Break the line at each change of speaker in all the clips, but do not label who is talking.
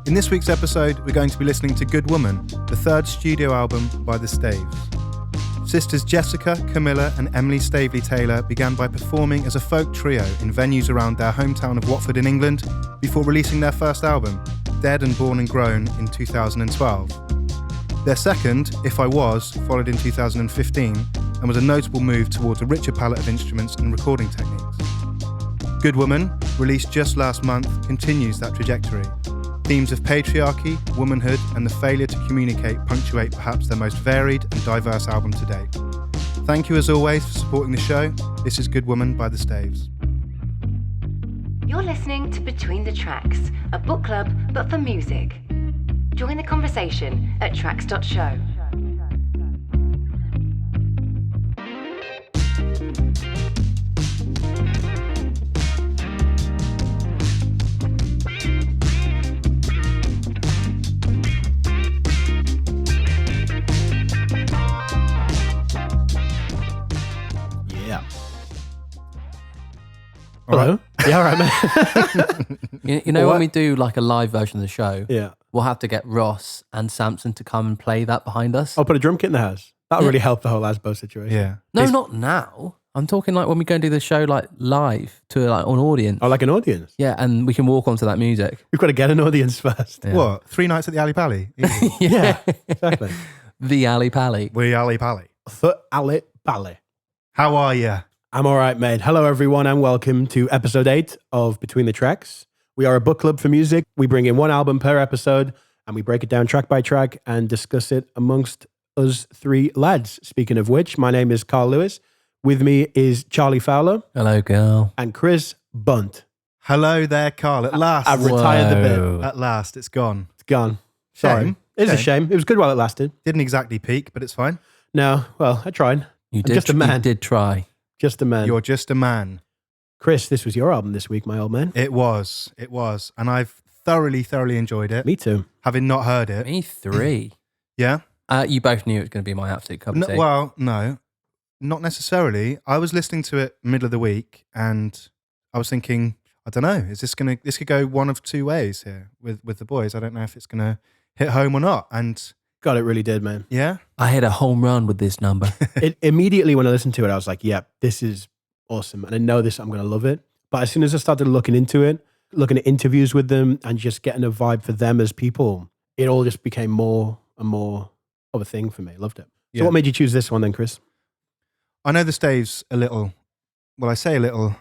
In this week's episode, we're going to be listening to Good Woman, the third studio album by the Staves. Sisters Jessica, Camilla and Emily Stavely-Taylor began by performing as a folk trio in venues around their hometown of Watford in England before releasing their first album, Dead and Born and Grown, in 2012. Their second, If I Was, followed in 2015 and was a notable move towards a richer palette of instruments and recording techniques. Good Woman, released just last month, continues that trajectory. Themes of patriarchy, womanhood, and the failure to communicate punctuate perhaps their most varied and diverse album to date. Thank you as always for supporting the show. This is Good Woman by the Staves.
You're listening to Between the Tracks, a book club but for music. Join the conversation at tracks.show.
Hello. Yeah, all right, man.
You know when we do like a live version of the show,
Yeah.
we'll have to get Ross and Samson to come and play that behind us.
I'll put a drum kit in the house. That'll really help the whole Asbo situation.
Yeah.
No, not now. I'm talking like when we go and do the show like live to like an audience.
Oh, like an audience?
Yeah, and we can walk onto that music.
We've got to get an audience first.
Yeah.
What? 3 nights at the Ali Pally?
Yeah, exactly.
The Ali Pally.
We Ali Pally.
The Ali Ballet.
How are you?
I'm all right, mate. Hello, everyone, and welcome to episode 8 of Between the Tracks. We are a book club for music. We bring in one album per episode, and we break it down track by track and discuss it amongst us 3 lads. Speaking of which, my name is Carl Lewis. With me is Charlie Fowler.
Hello, girl.
And Chris Bunt.
Hello there, Carl. At last.
I've retired the
Whoa.
bit.
At last, it's gone.
It's gone. Sorry.
Shame.
It is a shame. It was good while it lasted.
Didn't exactly peak, but it's fine.
No, well, I tried.
You
I'm
did,
just a man.
You did try.
Just a man.
You're just a man.
Chris, this was your album this week, my old man.
It was. And I've thoroughly enjoyed it.
Me too.
Having not heard it.
Me 3.
Yeah?
You both knew it was going to be my absolute cup of tea.
Well, no, not necessarily. I was listening to it middle of the week and I was thinking, I don't know, this could go one of 2 ways here with the boys. I don't know if it's going to hit home or not. And
God, it really did, man.
yeah,
I hit a home run with this number.
It immediately when I listened to it, I was like, "Yep, this is awesome," and I know this. I'm going to love it. But as soon as I started looking into it, looking at interviews with them, and just getting a vibe for them as people, it all just became more and more of a thing for me. Loved it. So,
Yeah.
what made you choose this one then, Chris?
I know the Staves a little. Well, I say a little.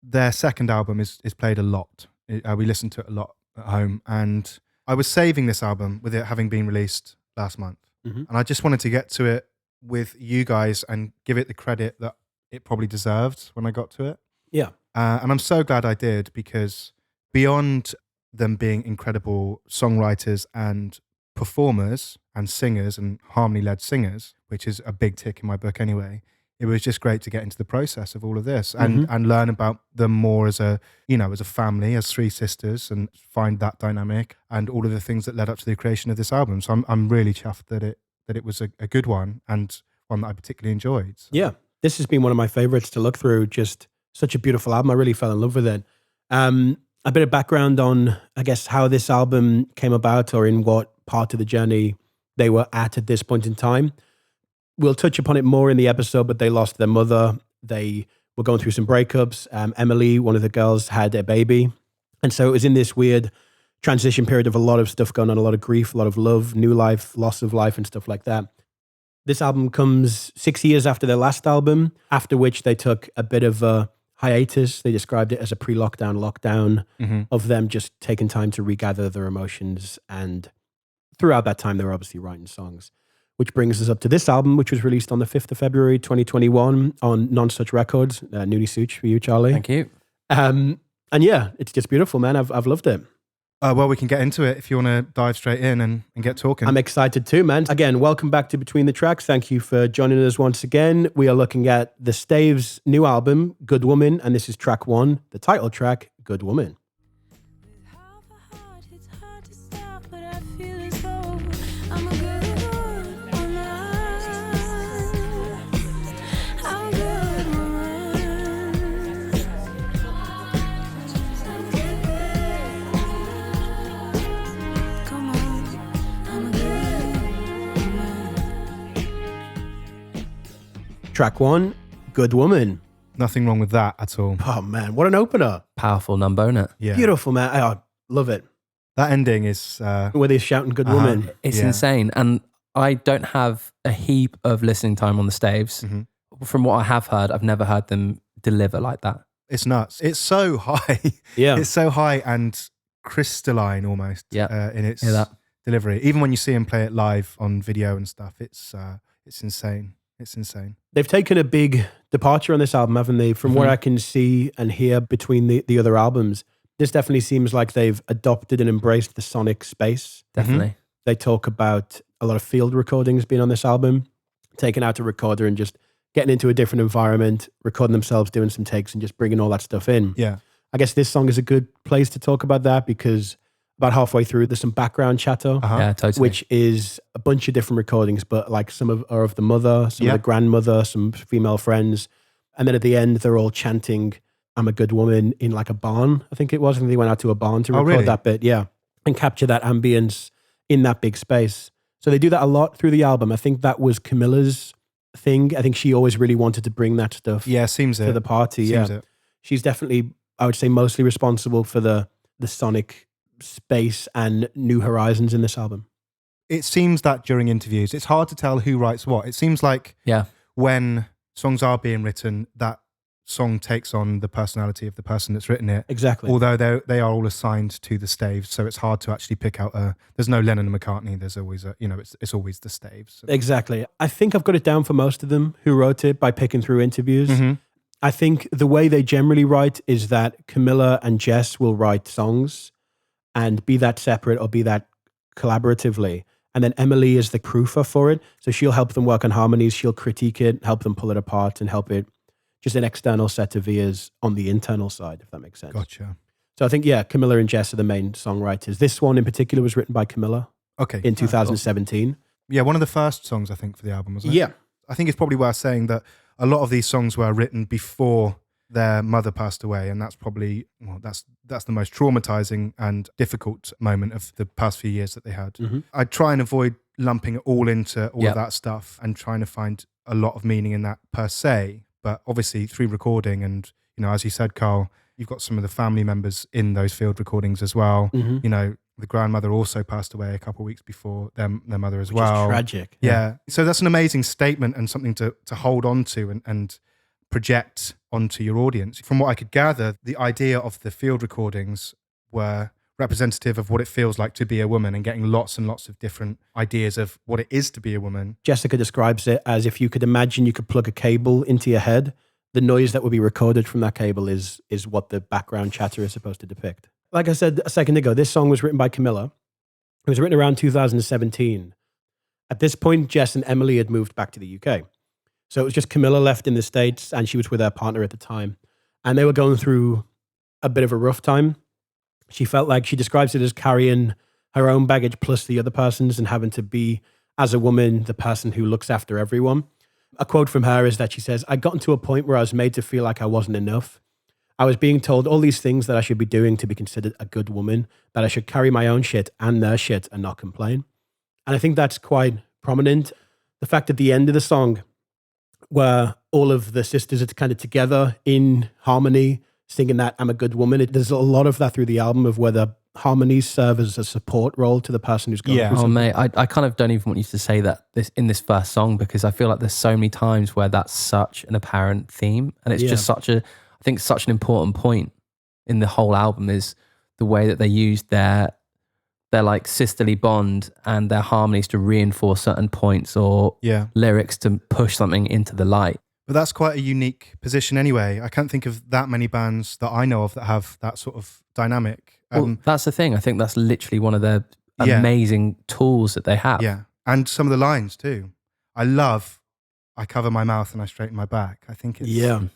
Their second album is played a lot. We listened to it a lot at home, and I was saving this album with it having been released last month.
Mhm.
And I just wanted to get to it with you guys and give it the credit that it probably deserved when I got to it.
Yeah.
And I'm so glad I did, because beyond them being incredible songwriters and performers and singers and harmony-led singers, which is a big tick in my book anyway, it was just great to get into the process of all of this and learn about them more as a family, as 3 sisters, and find that dynamic and all of the things that led up to the creation of this album. So I'm really chuffed that it was a good one and one that I particularly enjoyed. So.
Yeah. This has been one of my favorites to look through. Just such a beautiful album. I really fell in love with it. A bit of background on, I guess, how this album came about, or in what part of the journey they were at this point in time. We'll touch upon it more in the episode, but they lost their mother. They were going through some breakups. Emily, one of the girls, had a baby. And so it was in this weird transition period of a lot of stuff going on, a lot of grief, a lot of love, new life, loss of life, and stuff like that. This album comes 6 years after their last album, after which they took a bit of a hiatus. They described it as a lockdown of them just taking time to regather their emotions. And throughout that time, they were obviously writing songs. Which brings us up to this album, which was released on the 5th of February, 2021 on Non Such Records. Noonie Such for you, Charlie.
Thank you.
And yeah, it's just beautiful, man. I've loved it.
Well, we can get into it if you want to dive straight in and get talking.
I'm excited too, man. Again, welcome back to Between the Tracks. Thank you for joining us once again. We are looking at the Staves' new album, Good Woman, and this is track 1, the title track, Good Woman. Track 1, Good Woman.
Nothing wrong with that at all.
Oh man, what an opener.
Powerful number, isn't it?
Yeah.
Beautiful, man. I love it.
That ending is...
Where they're shouting Good Woman.
It's insane. And I don't have a heap of listening time on the Staves.
Mm-hmm.
From what I have heard, I've never heard them deliver like that.
It's nuts. It's so high.
Yeah.
It's so high and crystalline almost in its delivery. Even when you see him play it live on video and stuff, it's insane. It's insane.
They've taken a big departure on this album, haven't they? From what I can see and hear between the other albums, this definitely seems like they've adopted and embraced the sonic space.
Definitely.
They talk about a lot of field recordings being on this album, taking out a recorder and just getting into a different environment, recording themselves, doing some takes and just bringing all that stuff in.
Yeah.
I guess this song is a good place to talk about that because about halfway through, there's some background chatter,
Yeah, totally.
which is a bunch of different recordings, but like some are of the mother, some of the grandmother, some female friends. And then at the end, they're all chanting, I'm a good woman in like a barn, I think it was. And they went out to a barn to record that bit, and capture that ambience in that big space. So they do that a lot through the album. I think that was Camilla's thing. I think she always really wanted to bring that stuff
to
the party.
Seems it.
She's definitely, I would say, mostly responsible for the sonic space and new horizons in this album.
It seems that during interviews, it's hard to tell who writes what. It seems like when songs are being written, that song takes on the personality of the person that's written it.
Exactly.
Although they are all assigned to the Staves, so it's hard to actually pick out there's no Lennon and McCartney, there's always it's always the Staves.
Exactly. I think I've got it down for most of them who wrote it by picking through interviews.
Mm-hmm.
I think the way they generally write is that Camilla and Jess will write songs and be that separate or be that collaboratively. And then Emily is the proofer for it. So she'll help them work on harmonies. She'll critique it, help them pull it apart and help it just an external set of ears on the internal side, if that makes sense.
Gotcha.
So I think, Camilla and Jess are the main songwriters. This one in particular was written by Camilla in 2017.
Yeah, one of the first songs, I think, for the album, wasn't it?
Yeah.
I think it's probably worth saying that a lot of these songs were written before their mother passed away, and that's probably that's the most traumatizing and difficult moment of the past few years that they had.
Mm-hmm.
I try and avoid lumping it all into all of that stuff and trying to find a lot of meaning in that per se, but obviously through recording and, as you said, Carl, you've got some of the family members in those field recordings as well.
Mm-hmm.
The grandmother also passed away a couple of weeks before their mother as
Which
well.
is tragic.
Yeah. So that's an amazing statement and something to hold on to and project onto your audience. From what I could gather, the idea of the field recordings were representative of what it feels like to be a woman and getting lots and lots of different ideas of what it is to be a woman.
Jessica describes it as if you could imagine you could plug a cable into your head, the noise that would be recorded from that cable is what the background chatter is supposed to depict. Like I said a second ago, this song was written by Camilla. It was written around 2017. At this point, Jess and Emily had moved back to the UK. So it was just Camilla left in the States and she was with her partner at the time. And they were going through a bit of a rough time. She felt like, she describes it as carrying her own baggage plus the other person's and having to be, as a woman, the person who looks after everyone. A quote from her is that she says, "I'd gotten to a point where I was made to feel like I wasn't enough. I was being told all these things that I should be doing to be considered a good woman, that I should carry my own shit and their shit and not complain." And I think that's quite prominent. The fact at the end of the song, where all of the sisters are kind of together in harmony, singing that I'm a good woman. There's a lot of that through the album of where the harmonies serve as a support role to the person who's going through something.
Mate, I kind of don't even want you to say that in this first song because I feel like there's so many times where that's such an apparent theme and it's just such an important point in the whole album is the way that they use their like sisterly bond and their harmonies to reinforce certain points or lyrics to push something into the light.
But that's quite a unique position anyway. I can't think of that many bands that I know of that have that sort of dynamic.
Well, that's the thing. I think that's literally one of their amazing tools that they have.
Yeah. And some of the lines too. I cover my mouth and I straighten my back. I think it's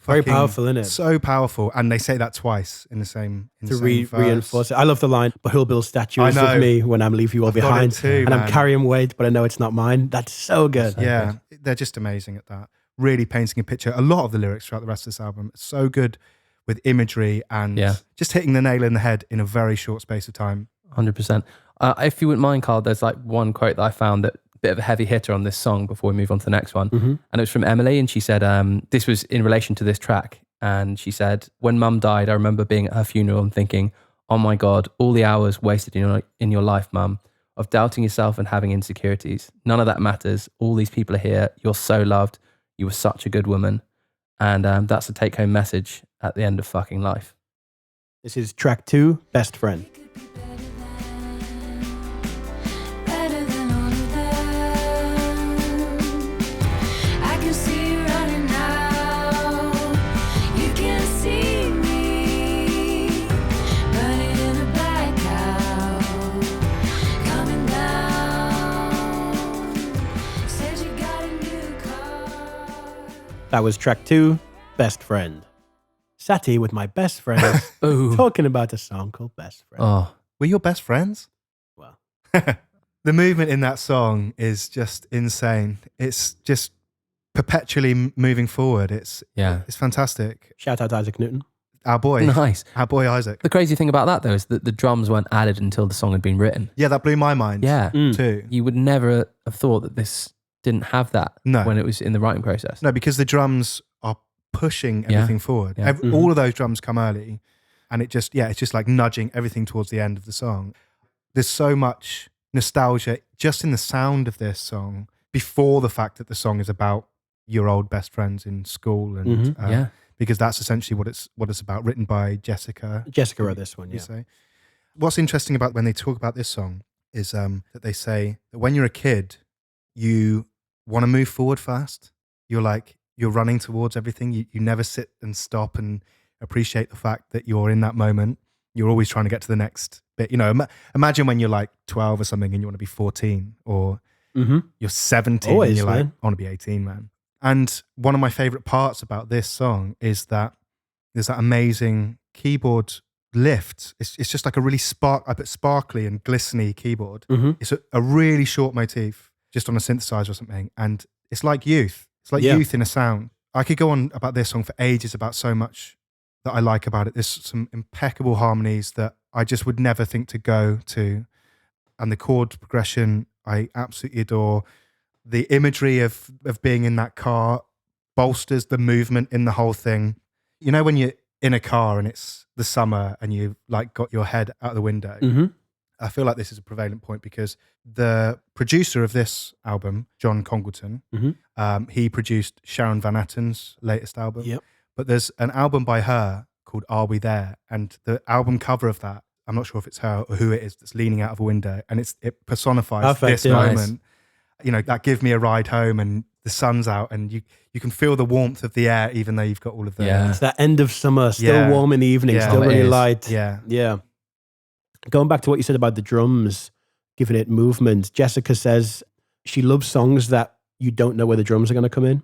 very powerful, isn't it?
So powerful. And they say that twice in the same verse.
Reinforce it. I love the line, "But who'll build statues of me when I'm leave you all behind
too,
and I'm carrying weight, but I know it's not mine." That's so good.
Yeah. They're just amazing at that. Really painting a picture. A lot of the lyrics throughout the rest of this album, it's so good with imagery and just hitting the nail in the head in a very short space of time.
100%. If you wouldn't mind, Carl, there's like one quote that I found that bit of a heavy hitter on this song before we move on to the next one. And it was from Emily, and she said, this was in relation to this track. And she said, when Mum died, I remember being at her funeral and thinking, oh my God, all the hours wasted in your life, Mum, of doubting yourself and having insecurities. None of that matters. All these people are here. You're so loved. You were such a good woman. And that's a take-home message at the end of fucking life.
This is track 2, Best Friend. That was track 2, Best Friend. Sat here with my best friends talking about a song called Best Friend.
Oh,
Were your best friends?
Well,
The movement in that song is just insane. It's just perpetually moving forward. It's fantastic.
shout out to Isaac Newton.
Our boy.
nice.
Our boy Isaac.
The crazy thing about that, though, is that the drums weren't added until the song had been written.
Yeah, that blew my mind.
Yeah.
Too.
You would never have thought that this didn't have that when it was in the writing process.
No, because the drums are pushing everything forward.
Yeah.
All of those drums come early, and it's just like nudging everything towards the end of the song. There's so much nostalgia just in the sound of this song before the fact that the song is about your old best friends in school, and because that's essentially what it's about. Written by Jessica.
Jessica wrote this one.
You say. What's interesting about when they talk about this song is that they say that when you're a kid, you want to move forward fast. You're running towards everything. You never sit and stop and appreciate the fact that you're in that moment. You're always trying to get to the next bit. Imagine when you're like 12 or something and you want to be 14, or you're 17
Always,
and you're like,
man.
I want to be 18, man. And one of my favorite parts about this song is that there's that amazing keyboard lift. It's just like a really sparkly and glistening keyboard. It's a really short motif just on a synthesizer or something. And it's like youth. It's like youth in a sound. I could go on about this song for ages, about so much that I like about it. There's some impeccable harmonies that I just would never think to go to. And the chord progression, I absolutely adore. The imagery of being in that car bolsters the movement in the whole thing. You know, when you're in a car and it's the summer and you've like got your head out the window, I feel like this is a prevalent point because the producer of this album, John Congleton, he produced Sharon Van Etten's latest album.
Yep.
But there's an album by her called Are We There? And the album cover of that, I'm not sure if it's her or who it is that's leaning out of a window, and it personifies this moment. You know, that give me a ride home and the sun's out and you can feel the warmth of the air even though you've got all of the...
It's that end of summer, still warm in the evening, still really light. Yeah. Going back to what you said about the drums, giving it movement, Jessica says she loves songs that you don't know where the drums are going to come in.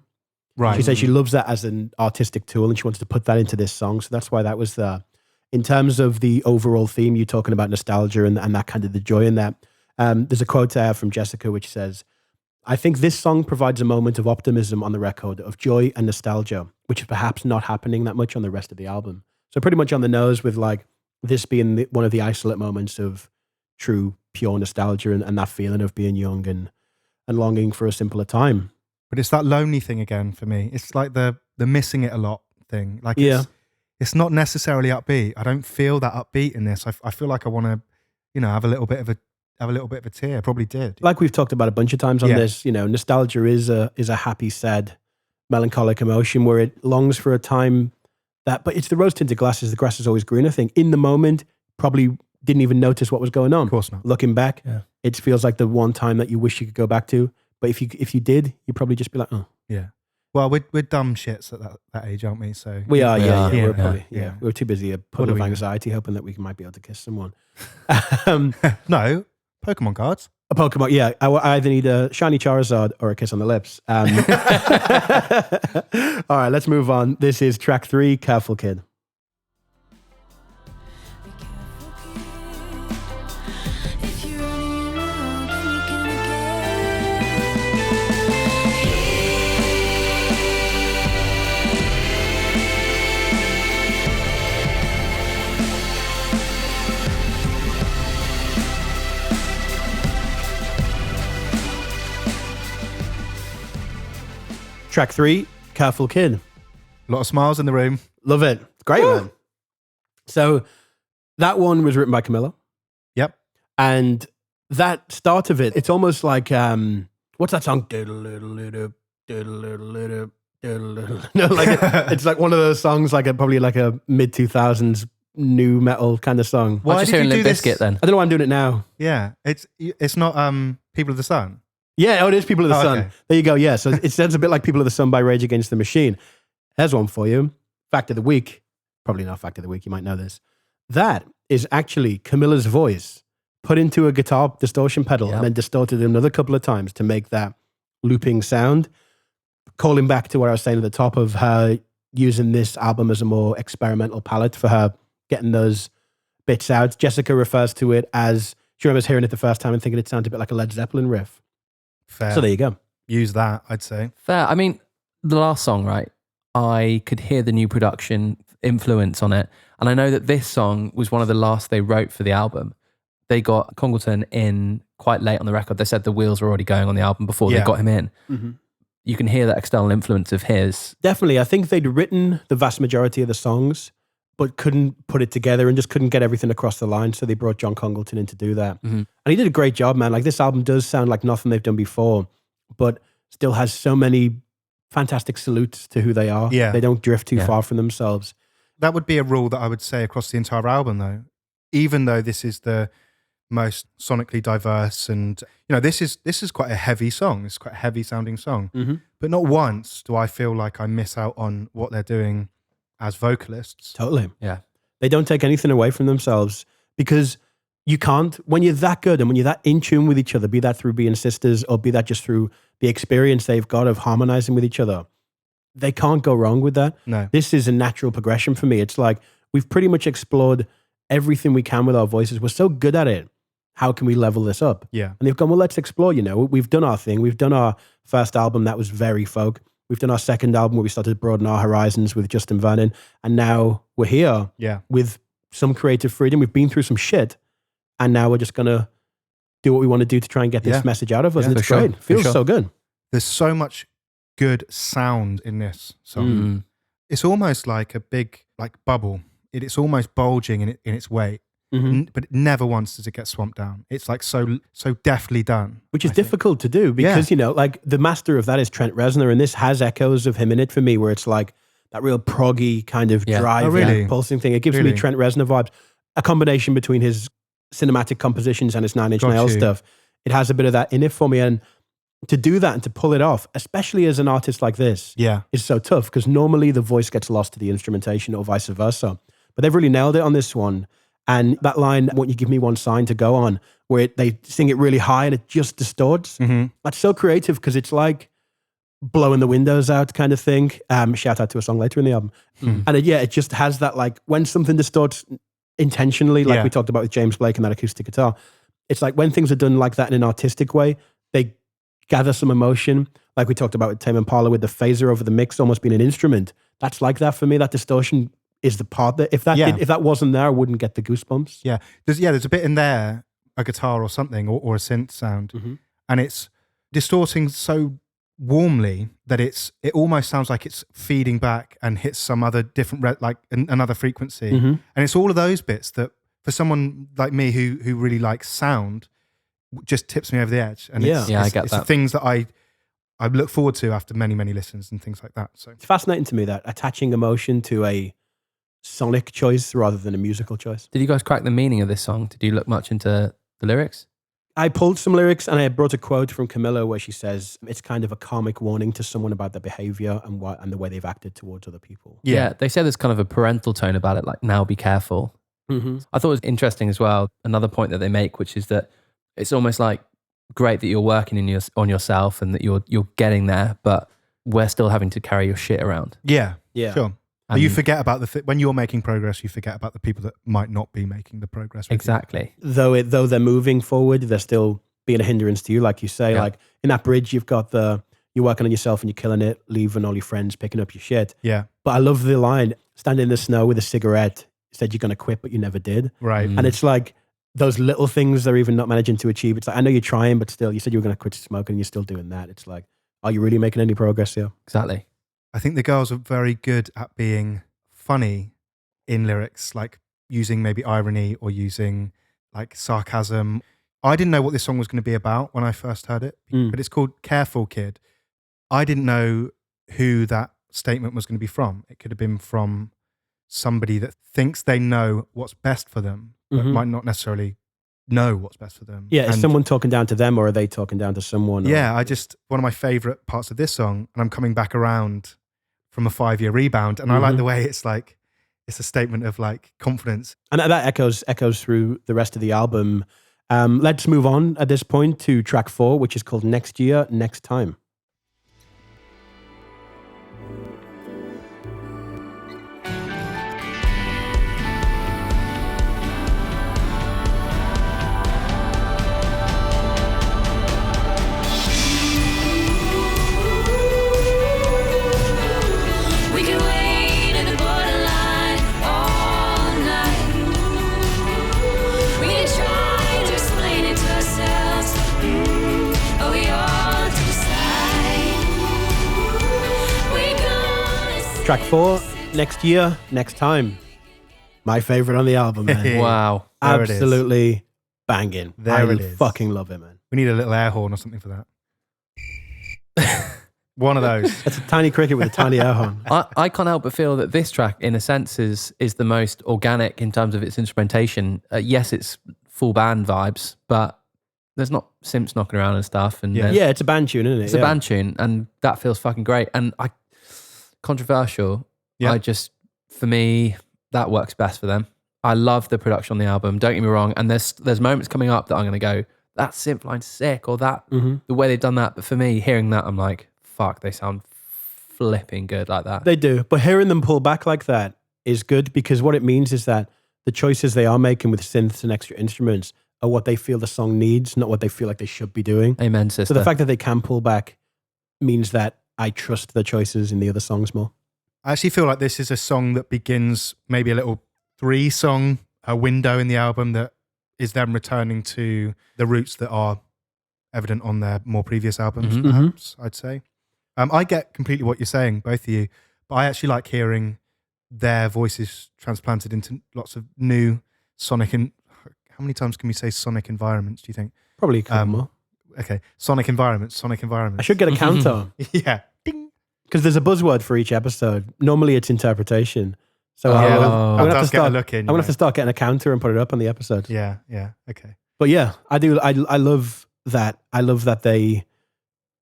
Right.
She says she loves that as an artistic tool and she wanted to put that into this song. So that's why that was there. In terms of the overall theme, you're talking about nostalgia and that kind of the joy in that. There's a quote I have from Jessica which says, I think this song provides a moment of optimism on the record, of joy and nostalgia, which is perhaps not happening that much on the rest of the album. So pretty much on the nose with like this being one of the isolate moments of true, pure nostalgia and that feeling of being young and longing for a simpler time.
But it's that lonely thing again for me. It's like the missing it a lot thing. Like it's not necessarily upbeat. I don't feel that upbeat in this. I feel like I want to, have a little bit of a tear. Probably did.
Like we've talked about a bunch of times on this, nostalgia is a happy, sad, melancholic emotion where it longs for a time but it's the rose-tinted glasses, the grass is always greener thing. In the moment, probably didn't even notice what was going on.
Of course not.
Looking back, it feels like the one time that you wish you could go back to. But if you did, you'd probably just be like, oh.
Yeah. Well, we're dumb shits at that age, aren't we? So
we are, We're
probably,
we're too busy full of anxiety, hoping that we might be able to kiss someone.
No, Pokemon cards.
A Pokemon, yeah. I either need a shiny Charizard or a kiss on the lips. All right, let's move on. This is track 3, Careful Kid. Track 3, Careful Kid.
A lot of smiles in the room.
Love it. Great, man. So that one was written by Camilla.
Yep.
And that start of it, it's almost like, what's that song? No, like it's like one of those songs, like probably like a mid-2000s new metal kind of song.
Why did you do Limp Bizkit then?
I don't know why I'm doing it now.
Yeah, it's not People of the Sun.
Yeah, it is People of the Sun.
Okay.
There you go. Yeah, so it sounds a bit like People of the Sun by Rage Against the Machine. Here's one for you. Fact of the week. Probably not fact of the week. You might know this. That is actually Camilla's voice put into a guitar distortion pedal and then distorted another couple of times to make that looping sound. Calling back to what I was saying at the top of her using this album as a more experimental palette for her getting those bits out. Jessica refers to it as, she remembers hearing it the first time and thinking it sounded a bit like a Led Zeppelin riff.
Fair.
So there you go.
Use that, I'd say.
Fair. I mean, the last song, right? I could hear the new production influence on it. And I know that this song was one of the last they wrote for the album. They got Congleton in quite late on the record. They said the wheels were already going on the album before they got him in. Mm-hmm. You can hear that external influence of his. Definitely.
I think they'd written the vast majority of the songs, but couldn't put it together and just couldn't get everything across the line. So they brought John Congleton in to do that. Mm-hmm. And he did a great job, man. Like, this album does sound like nothing they've done before, but still has so many fantastic salutes to who they are.
Yeah.
They don't drift too far from themselves.
That would be a rule that I would say across the entire album, though. Even though this is the most sonically diverse, and this is quite a heavy song. It's quite a heavy sounding song. Mm-hmm. But not once do I feel like I miss out on what they're doing as vocalists.
Totally.
Yeah.
They don't take anything away from themselves, because you can't, when you're that good and when you're that in tune with each other, be that through being sisters or be that just through the experience they've got of harmonizing with each other. They can't go wrong with that.
No.
This is a natural progression for me. It's like we've pretty much explored everything we can with our voices. We're so good at it. How can we level this up?
Yeah.
And they've gone, well, let's explore, We've done our thing. We've done our first album that was very folk. We've done our second album where we started to broaden our horizons with Justin Vernon. And now we're here with some creative freedom. We've been through some shit. And now we're just going to do what we want to do to try and get this message out of us. And it's great. It feels so good.
There's so much good sound in this song. It's almost like a big bubble. It's almost bulging in its weight. Mm-hmm. But never once does it get swamped down. It's like so deftly done.
Which is difficult to do because, like the master of that is Trent Reznor, and this has echoes of him in it for me, where it's like that real proggy kind of drive, pulsing thing. It gives me Trent Reznor vibes. A combination between his cinematic compositions and his Nine Inch Nails stuff. It has a bit of that in it for me. And to do that and to pull it off, especially as an artist like this, is so tough, because normally the voice gets lost to the instrumentation or vice versa. But they've really nailed it on this one. And that line, won't you give me one sign to go on, where they sing it really high and it just distorts. Mm-hmm. That's so creative, because it's like blowing the windows out kind of thing. Shout out to a song later in the album. Mm. And it just has that, like, when something distorts intentionally, like we talked about with James Blake and that acoustic guitar, it's like when things are done like that in an artistic way, they gather some emotion. Like we talked about with Tame Impala with the phaser over the mix almost being an instrument. That's like that for me. That distortion is the part that if that wasn't there, I wouldn't get the goosebumps.
Yeah. There's a bit in there, a guitar or something, or a synth sound, and it's distorting so warmly that it almost sounds like it's feeding back and hits some other different another frequency. Mm-hmm. And it's all of those bits that for someone like me who really likes sound just tips me over the edge. And
I get that.
It's the things that I look forward to after many, many listens and things like that. So
it's fascinating to me that attaching emotion to a sonic choice rather than a musical choice.
Did you guys crack the meaning of this song? Did you look much into the lyrics?
I pulled some lyrics and I brought a quote from Camilla where she says it's kind of a karmic warning to someone about their behavior and the way they've acted towards other people.
Yeah, they say there's kind of a parental tone about it, like, now be careful. Mm-hmm. I thought it was interesting as well, another point that they make, which is that it's almost like great that you're working on yourself and that you're getting there, but we're still having to carry your shit around.
Yeah, sure. But you forget about when you're making progress, you forget about the people that might not be making the progress.
Exactly.
Though they're moving forward, they're still being a hindrance to you, like you say. Yeah. Like in that bridge, you've got you're working on yourself and you're killing it, leaving all your friends, picking up your shit.
Yeah.
But I love the line, standing in the snow with a cigarette, said you're going to quit, but you never did.
Right.
And it's like those little things they're even not managing to achieve. It's like, I know you're trying, but still, you said you were going to quit smoking and you're still doing that. It's like, are you really making any progress here?
Exactly.
I think the girls are very good at being funny in lyrics, like using maybe irony or using like sarcasm. I didn't know what this song was going to be about when I first heard it, but it's called Careful Kid. I didn't know who that statement was going to be from. It could have been from somebody that thinks they know what's best for them, but might not necessarily know what's best for them.
Yeah, is someone talking down to them, or are they talking down to someone?
Yeah, one of my favorite parts of this song, and I'm coming back around from a 5-year rebound, and I like the way it's like, it's a statement of like confidence.
And that echoes through the rest of the album. Let's move on at this point to track 4, which is called Next Year, Next Time. Track 4, Next Year, Next Time. My favorite on the album, man.
Wow.
Absolutely banging.
There it is.
Fucking love it, man.
We need a little air horn or something for that. One of those.
It's a tiny cricket with a tiny air horn.
I can't help but feel that this track, in a sense, is the most organic in terms of its instrumentation. Yes, it's full band vibes, but there's not synths knocking around and stuff. And
yeah, it's a band tune, isn't it?
It's a band tune, and that feels fucking great. And controversial.
Yeah.
For me, that works best for them. I love the production on the album. Don't get me wrong. And there's moments coming up that I'm going to go, that synth line's sick, or that the way they've done that. But for me, hearing that, I'm like, fuck, they sound flipping good like that.
They do. But hearing them pull back like that is good, because what it means is that the choices they are making with synths and extra instruments are what they feel the song needs, not what they feel like they should be doing.
Amen, sister.
So the fact that they can pull back means that I trust the choices in the other songs more.
I actually feel like this is a song that begins maybe a little 3-song window in the album that is them returning to the roots that are evident on their more previous albums, perhaps, I'd say. I get completely what you're saying, both of you, but I actually like hearing their voices transplanted into lots of new sonic and... How many times can we say sonic environments, do you think?
Probably a couple more.
Okay, sonic environments.
I should get a counter.
Yeah. Ding.
Because there's a buzzword for each episode. Normally it's interpretation. So
I'm
going
to have
to start getting a counter and put it up on the episode.
Yeah, okay.
But yeah, I do. I love that. I love that they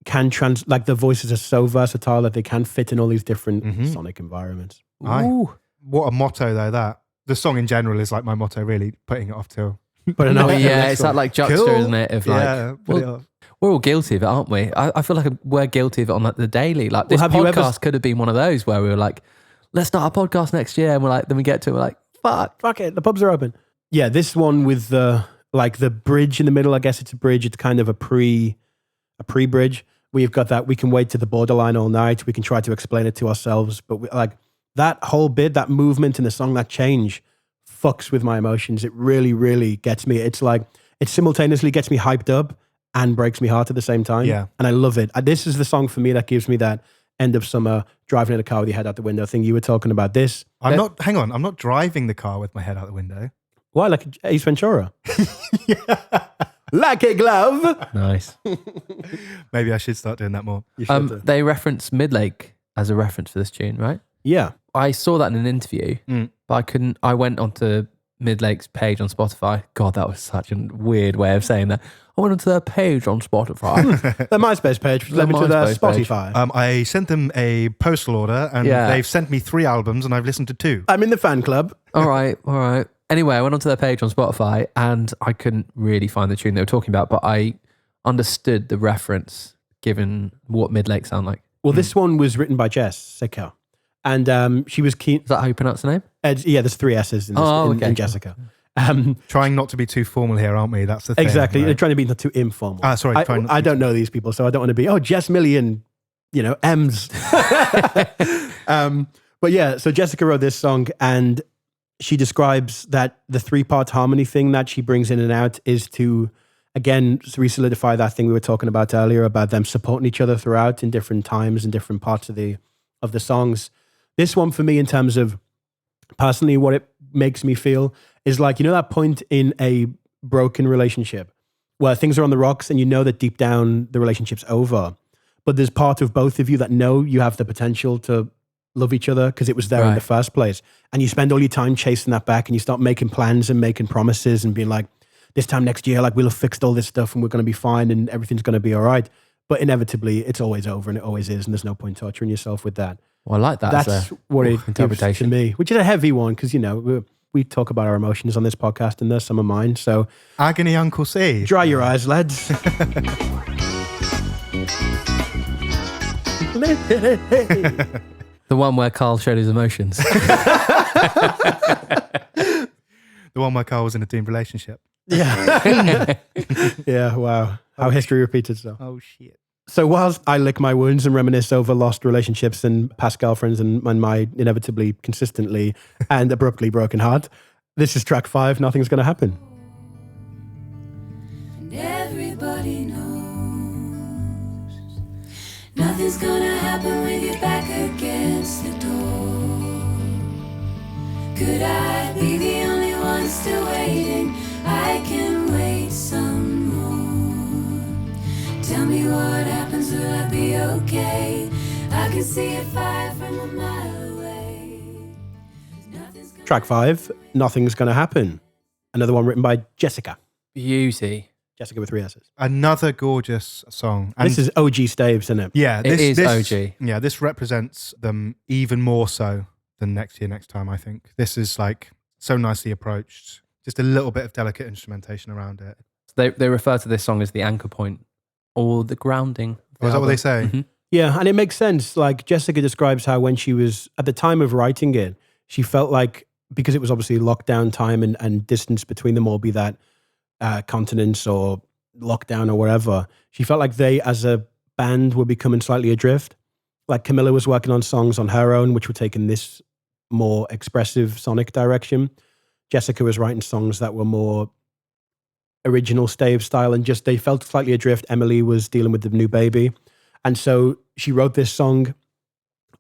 can like the voices are so versatile that they can fit in all these different sonic environments.
What a motto though, that. The song in general is like my motto, really, putting it off till...
But
it's that like juxta,
Cool.
isn't it? Of like, we're all guilty of it, aren't we? I feel like we're guilty of it on like the daily. Like this podcast could have been one of those where we were like, let's start a podcast next year, and we're like, then we get to it, we're like, fuck
it, the pubs are open. Yeah, this one with the bridge in the middle. I guess it's a bridge. It's kind of a pre-bridge. We've got that. We can wait to the borderline all night. We can try to explain it to ourselves, but that whole bit, that movement in the song, that change, fucks with my emotions. It really, really gets me. It's like, it simultaneously gets me hyped up and breaks me heart at the same time.
Yeah.
And I love it. This is the song for me that gives me that end of summer, driving in a car with your head out the window thing you were talking about.
I'm not driving the car with my head out the window.
Why? Like Ace Ventura? Yeah. Like a glove.
Nice.
Maybe I should start doing that more.
They reference Midlake as a reference for this tune, right?
Yeah.
I saw that in an interview, but I went onto Midlake's page on Spotify. God, that was such a weird way of saying that. I went onto their page on Spotify.
Their MySpace page led me to their Spotify.
I sent them a postal order, and they've sent me 3 albums, and I've listened to 2.
I'm in the fan club.
All right. Anyway, I went onto their page on Spotify, and I couldn't really find the tune they were talking about, but I understood the reference given what Midlake sound like.
Well, this one was written by Jessica. And she was keen.
Is that how you pronounce the name?
Yeah, there's 3 S's in Jessica.
Trying not to be too formal here, aren't we? That's the thing.
Exactly.
Right?
They're trying to be not too informal.
Sorry.
I don't know these people, so I don't want to be, Jess Million, M's. But yeah, so Jessica wrote this song, and she describes that the 3-part harmony thing that she brings in and out is to again, re-solidify that thing we were talking about earlier about them supporting each other throughout in different times and different parts of the songs. This one for me, in terms of personally what it makes me feel, is like, that point in a broken relationship where things are on the rocks and you know that deep down the relationship's over, but there's part of both of you that know you have the potential to love each other because it was there in the first place. And you spend all your time chasing that back, and you start making plans and making promises and being like, this time next year, like, we'll have fixed all this stuff and we're going to be fine and everything's going to be all right. But inevitably, it's always over, and it always is, and there's no point torturing yourself with that.
Well, I like that.
That's what it gives to me, which is a heavy one because, we talk about our emotions on this podcast, and there's some of mine. So,
Agony Uncle C.
Dry your eyes, lads.
The one where Carl showed his emotions.
The one where Carl was in a doomed relationship.
Yeah. Yeah, wow. How history repeats itself.
Oh, shit.
So whilst I lick my wounds and reminisce over lost relationships and past girlfriends and my inevitably, consistently and abruptly broken heart, this is track 5, Nothing's Gonna Happen.
And everybody knows nothing's gonna happen with your back against the door. Could I be the only one still waiting? I can wait some more. Tell me what happens, will I be okay? I can see it 5 from a mile away.
Track 5, Nothing's Gonna Happen. Another one written by Jessica.
Beauty.
Jessica with 3 S's.
Another gorgeous song. And
this is OG Staves, isn't it?
Yeah,
It is OG.
Yeah, this represents them even more so than Next Year, Next Time, I think. This is like so nicely approached. Just a little bit of delicate instrumentation around it.
They refer to this song as the anchor point or the grounding.
Oh, is that what they say?
Mm-hmm.
Yeah, and it makes sense. Like Jessica describes how when she was, at the time of writing it, she felt like, because it was obviously lockdown time and distance between them all, be that continents or lockdown or whatever, she felt like they as a band were becoming slightly adrift. Like Camilla was working on songs on her own, which were taking this more expressive sonic direction. Jessica was writing songs that were more original Stave style and just they felt slightly adrift. Emily was dealing with the new baby. And so she wrote this song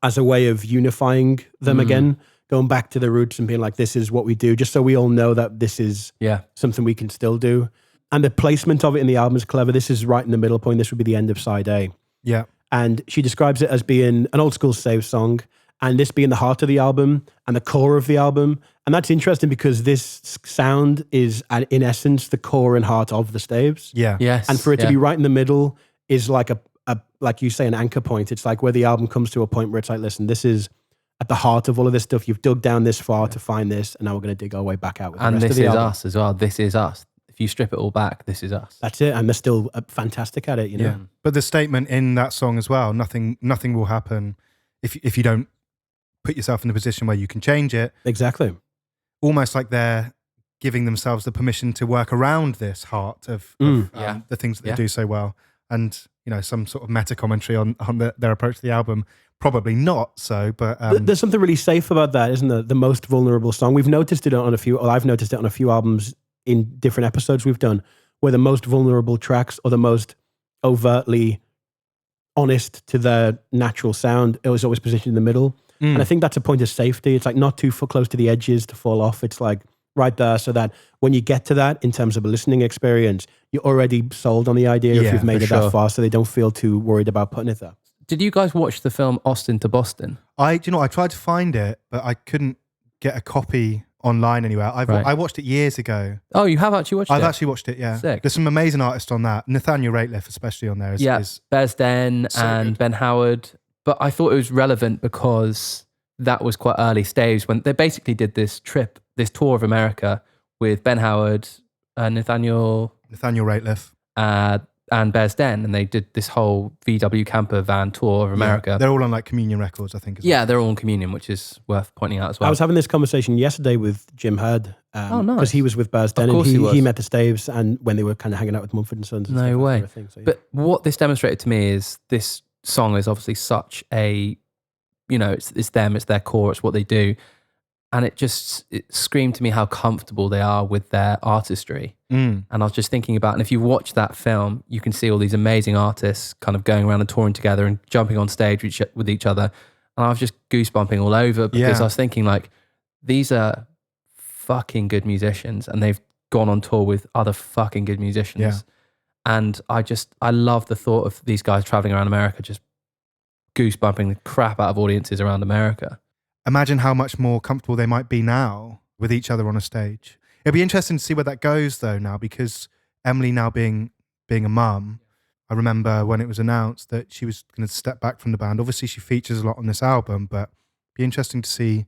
as a way of unifying them again, going back to the roots and being like, this is what we do, just so we all know that this is something we can still do. And the placement of it in the album is clever. This is right in the middle point. This would be the end of side A.
Yeah.
And she describes it as being an old school Stave song, and this being the heart of the album and the core of the album. And that's interesting because this sound is, in essence, the core and heart of the Staves.
Yeah.
Yes.
And for it to be right in the middle is like a like you say, an anchor point. It's like where the album comes to a point where it's like, listen, this is at the heart of all of this stuff. You've dug down this far to find this, and now we're going to dig our way back out with the rest of the album.
And this is us as well. This is us. If you strip it all back, this is us.
That's it. And they're still fantastic at it, you know?
Yeah. But the statement in that song as well, nothing will happen if you don't put yourself in a position where you can change it.
Exactly.
Almost like they're giving themselves the permission to work around this heart of the things that they do so well. And, you know, some sort of meta commentary on their approach to the album. Probably not so, but...
There's something really safe about that, isn't there? The most vulnerable song. We've noticed it on a few, or I've noticed it on a few albums in different episodes we've done, where the most vulnerable tracks or the most overtly honest to their natural sound, it was always positioned in the middle. And I think that's a point of safety. It's like not too close to the edges to fall off. It's like right there, so that when you get to that in terms of a listening experience, you're already sold on the idea if you've made it that far, so they don't feel too worried about putting it there.
Did you guys watch the film Austin to Boston?
I tried to find it, but I couldn't get a copy online anywhere. I watched it years ago.
Oh, you have actually watched it?
I've actually watched it, yeah.
Sick.
There's some amazing artists on that. Nathaniel Rateliff especially on there. Is
Bez Den
so
and
good.
Ben Howard. But I thought it was relevant because that was quite early stage when they basically did this tour of America with Ben Howard, Nathaniel
Rateliff.
And Bez Den, and they did this whole VW camper van tour of America.
Yeah, they're all on like Communion Records, I think.
They're all on Communion, which is worth pointing out as well.
I was having this conversation yesterday with Jim Hurd.
Oh, nice.
Because he was with Bez Den, and he met the Staves, and when they were kind of hanging out with Mumford and Sons. And
no
stuff,
way.
that sort of thing, so,
But what this demonstrated to me is this song is obviously such a, you know, it's them, it's their core, it's what they do. And it screamed to me how comfortable they are with their artistry. And I was just thinking about, and if you watch that film, you can see all these amazing artists kind of going around and touring together and jumping on stage with each other. And I was just goosebumping all over because I was thinking like, these are fucking good musicians and they've gone on tour with other fucking good musicians.
Yeah.
And I love the thought of these guys traveling around America, just goosebumping the crap out of audiences around America.
Imagine how much more comfortable they might be now with each other on a stage. It'll be interesting to see where that goes though now, because Emily now being a mum, I remember when it was announced that she was going to step back from the band. Obviously she features a lot on this album, but it'll be interesting to see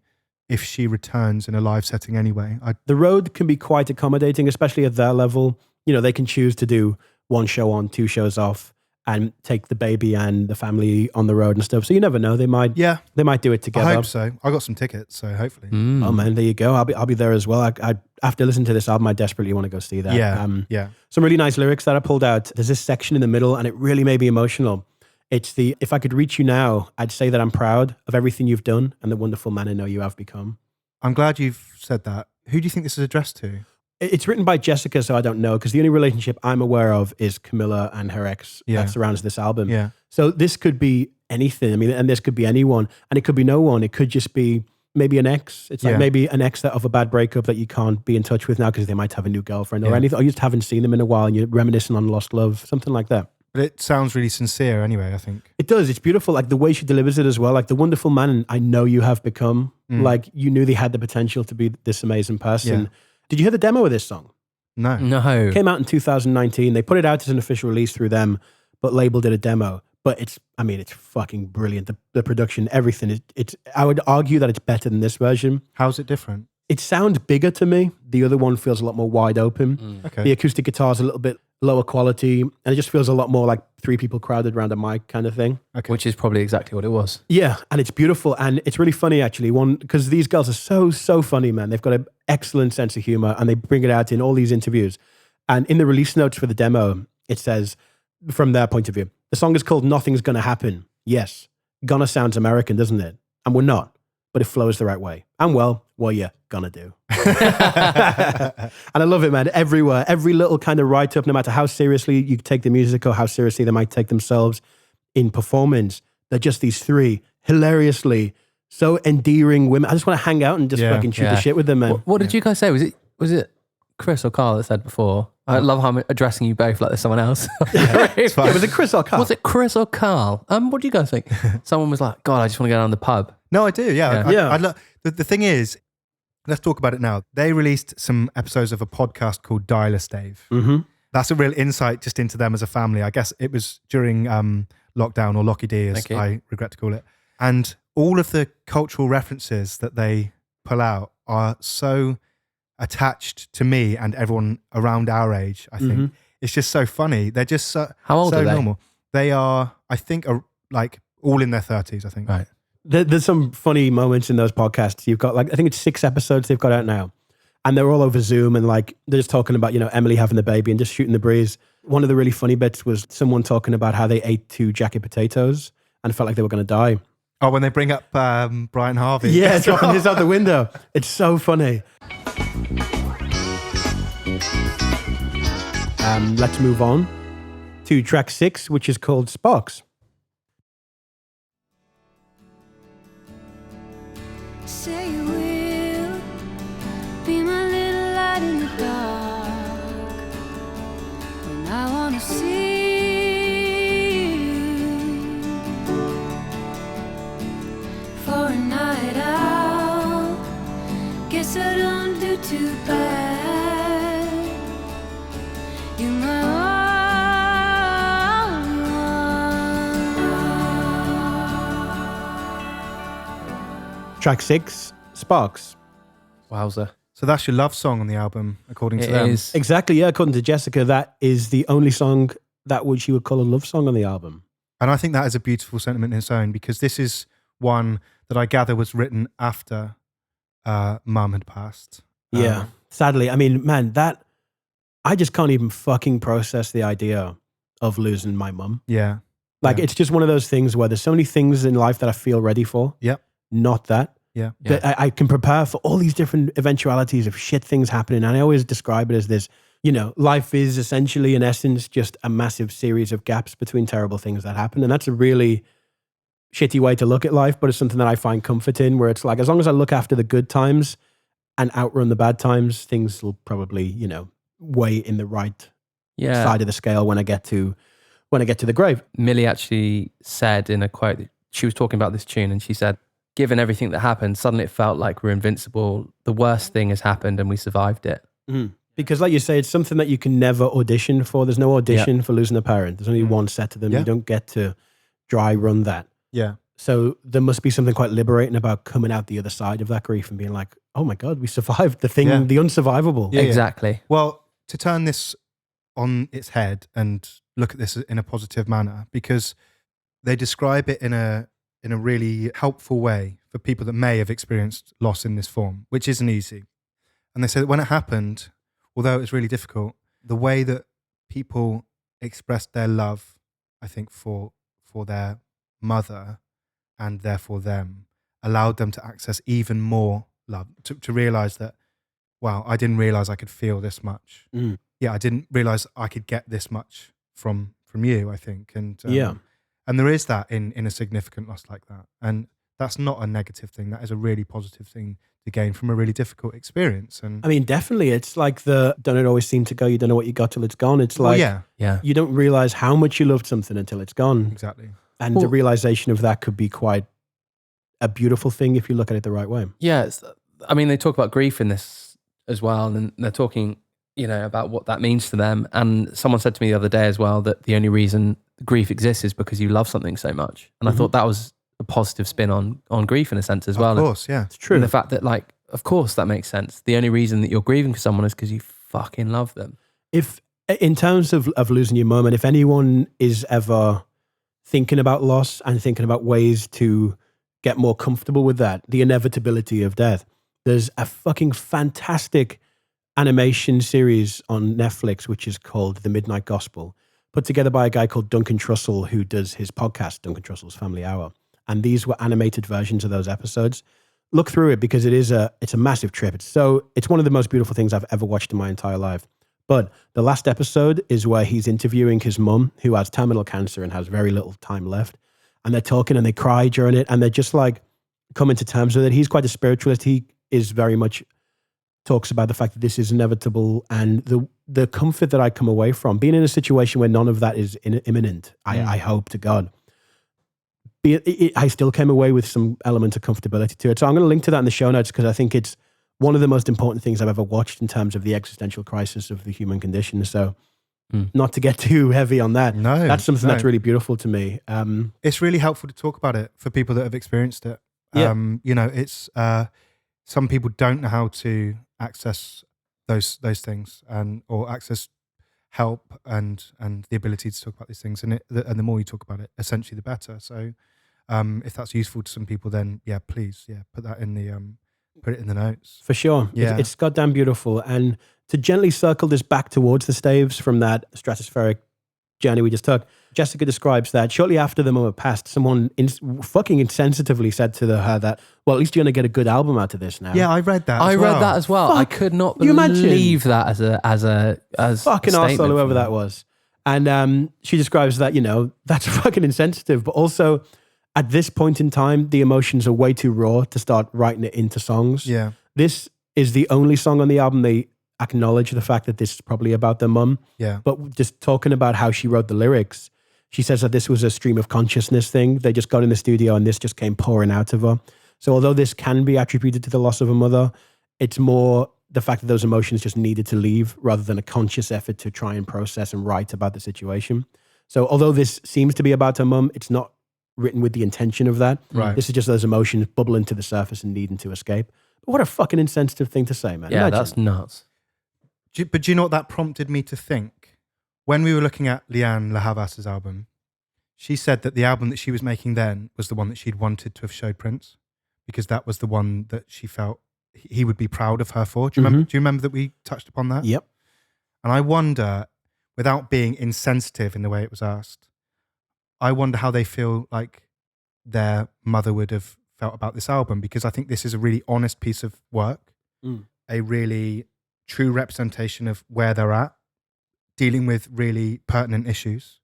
if she returns in a live setting anyway.
The road can be quite accommodating, especially at their level. You know, they can choose to do one show on, 2 shows off, and take the baby and the family on the road and stuff. So you never know. They might do it together.
I hope so. I got some tickets, so hopefully.
Oh man, there you go. I'll be there as well. I after listening to this album, I desperately want to go see that.
Yeah.
Some really nice lyrics that I pulled out. There's this section in the middle, and it really made me emotional. It's if I could reach you now, I'd say that I'm proud of everything you've done and the wonderful man I know you have become.
I'm glad you've said that. Who do you think this is addressed to?
It's written by Jessica, so I don't know, because the only relationship I'm aware of is Camilla and her ex that surrounds this album.
Yeah.
So this could be anything. I mean, and this could be anyone, and it could be no one. It could just be maybe an ex. It's like maybe an ex of a bad breakup that you can't be in touch with now because they might have a new girlfriend or anything, or you just haven't seen them in a while and you're reminiscing on lost love, something like that.
But it sounds really sincere anyway, I think.
It does. It's beautiful. Like the way she delivers it as well. Like the wonderful man I know you have become. Like you knew they had the potential to be this amazing person.
Yeah.
Did you hear the demo of this song?
No.
It came out in 2019. They put it out as an official release through them, but labeled it a demo. But it's fucking brilliant. The production, everything. I would argue that it's better than this version.
How's it different?
It sounds bigger to me. The other one feels a lot more wide open.
Okay.
The acoustic guitar's a little bit lower quality, and it just feels a lot more like 3 people crowded around a mic kind of thing.
Okay.
Which is probably exactly what it was.
Yeah, and it's beautiful, and it's really funny actually. One, because these girls are so funny, man. They've got an excellent sense of humor, and they bring it out in all these interviews. And in the release notes for the demo, it says, from their point of view, the song is called "Nothing's Gonna Happen." Yes, gonna sounds American, doesn't it? And we're not, but it flows the right way. And well, what you gonna do? And I love it, man. Everywhere, every little kind of write-up, no matter how seriously you take the music or how seriously they might take themselves in performance, they're just these 3 hilariously so endearing women. I just want to hang out and just fucking shoot the shit with them, man.
What did you guys say? Was it Chris or Carl that said before? I love how I'm addressing you both like there's someone else.
Was it Chris or Carl?
Was it Chris or Carl? What do you guys think? Someone was like, God, I just want to go down to the pub.
No, I do. Yeah.
Yeah.
The thing is, let's talk about it now. They released some episodes of a podcast called Dialer Stave.
Mm-hmm.
That's a real insight just into them as a family. I guess it was during lockdown, or Locky D, as I regret to call it. And all of the cultural references that they pull out are so attached to me and everyone around our age, I think.
Mm-hmm.
It's just so funny. They're just so,
How old
so
are they?
normal. They are, I think, like all in their 30s, I think.
Right.
There's some funny moments in those podcasts. You've got I think it's 6 episodes they've got out now. And they're all over Zoom and they're just talking about, Emily having the baby and just shooting the breeze. One of the really funny bits was someone talking about how they ate 2 jacket potatoes and felt like they were going to die.
Oh, when they bring up Brian Harvey.
Yeah, dropping his out the window. It's so funny. Let's move on to track 6, which is called Sparks.
Say you will be my little light in the dark when I wanna see you for a night out. Guess I don't do too bad. You're my only one.
Track 6, Sparks.
Wowza.
So that's your love song on the album, according to
It
them.
is.
Exactly, yeah. According to Jessica, that is the only song that she would call a love song on the album.
And I think that is a beautiful sentiment in its own, because this is one that I gather was written after Mum had passed.
Yeah. Sadly, I mean, man, I just can't even fucking process the idea of losing my mum.
Yeah.
It's just one of those things where there's so many things in life that I feel ready for.
Yep.
Not that.
Yeah.
That I can prepare for all these different eventualities of shit things happening. And I always describe it as this, life is essentially, in essence, just a massive series of gaps between terrible things that happen. And that's a really shitty way to look at life, but it's something that I find comfort in, where it's like, as long as I look after the good times and outrun the bad times, things will probably, weigh in the right side of the scale when I get to the grave.
Millie actually said in a quote, she was talking about this tune and she said, given everything that happened, suddenly it felt like we're invincible. The worst thing has happened and we survived it.
Mm. Because like you say, it's something that you can never audition for. There's no audition for losing a parent. There's only one set of them. You don't get to dry run that.
Yeah.
So there must be something quite liberating about coming out the other side of that grief and being like, oh my God, we survived the thing, the unsurvivable.
Yeah,
exactly.
Well, to turn this on its head and look at this in a positive manner, because they describe it in a really helpful way for people that may have experienced loss in this form, which isn't easy. And they say that when it happened, although it was really difficult, the way that people expressed their love, I think, for their mother and therefore them, allowed them to access even more love, to realize that, wow, I didn't realize I could feel this much. Yeah, I didn't realize I could get this much from you, I think. And and there is that in a significant loss like that. And that's not a negative thing. That is a really positive thing to gain from a really difficult experience. And
I mean, definitely, it's like don't it always seem to go, you don't know what you got till it's gone. It's like, you don't realize how much you loved something until it's gone.
Exactly.
And the realization of that could be quite a beautiful thing if you look at it the right way.
Yeah. I mean, they talk about grief in this as well. And they're talking, about what that means to them. And someone said to me the other day as well that the only reason grief exists is because you love something so much. And I thought that was a positive spin on grief in a sense as well.
Of course, yeah.
It's true.
And the fact that, like, of course that makes sense. The only reason that you're grieving for someone is because you fucking love them.
If, in terms of losing your mum, and if anyone is ever thinking about loss and thinking about ways to get more comfortable with that, the inevitability of death, there's a fucking fantastic animation series on Netflix, which is called The Midnight Gospel, put together by a guy called Duncan Trussell, who does his podcast, Duncan Trussell's Family Hour. And these were animated versions of those episodes. Look through it because it's a massive trip. It's one of the most beautiful things I've ever watched in my entire life. But the last episode is where he's interviewing his mum, who has terminal cancer and has very little time left. And they're talking and they cry during it. And they're just like coming to terms with it. He's quite a spiritualist. He is very much talks about the fact that this is inevitable and the comfort that I come away from being in a situation where none of that is imminent. I hope to God. I still came away with some element of comfortability to it. So I'm going to link to that in the show notes because I think it's one of the most important things I've ever watched in terms of the existential crisis of the human condition. So not to get too heavy on that.
No,
that's something that's really beautiful to me.
It's really helpful to talk about it for people that have experienced it. It's some people don't know how to access those things or access help and the ability to talk about these things. And the more you talk about it, essentially the better. So if that's useful to some people, then please, put that in put it in the notes.
For sure.
Yeah.
It's goddamn beautiful. And to gently circle this back towards the Staves from that stratospheric journey we just took, Jessica describes that shortly after the moment passed, someone fucking insensitively said to her that, well, at least you're going to get a good album out of this now.
Yeah, I read that.
I read that as well. I could not believe that as
fucking arsehole, whoever that was. And she describes that, that's fucking insensitive, but also at this point in time, the emotions are way too raw to start writing it into songs.
Yeah.
This is the only song on the album they acknowledge the fact that this is probably about their mum.
Yeah.
But just talking about how she wrote the lyrics, she says that this was a stream of consciousness thing. They just got in the studio and this just came pouring out of her. So although this can be attributed to the loss of a mother, it's more the fact that those emotions just needed to leave rather than a conscious effort to try and process and write about the situation. So although this seems to be about her mum, it's not written with the intention of that.
Right.
This is just those emotions bubbling to the surface and needing to escape. But what a fucking insensitive thing to say, man.
Yeah,
Imagine.
that's nuts.
But do you know what that prompted me to think? When we were looking at Lianne La Havas's album, she said that the album that she was making then was the one that she'd wanted to have showed Prince because that was the one that she felt he would be proud of her for. Do you remember? Do you remember that we touched upon that?
Yep.
And I wonder, without being insensitive in the way it was asked, I wonder how they feel like their mother would have felt about this album, because I think this is a really honest piece of work, a really true representation of where they're at, dealing with really pertinent issues.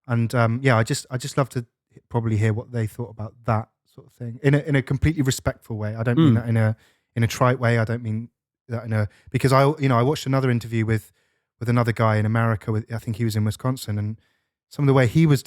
And I just love to probably hear what they thought about that sort of thing in a completely respectful way. I don't mean that in a trite way. I don't mean that because I watched another interview with another guy in America. I think he was in Wisconsin, and some of the way he was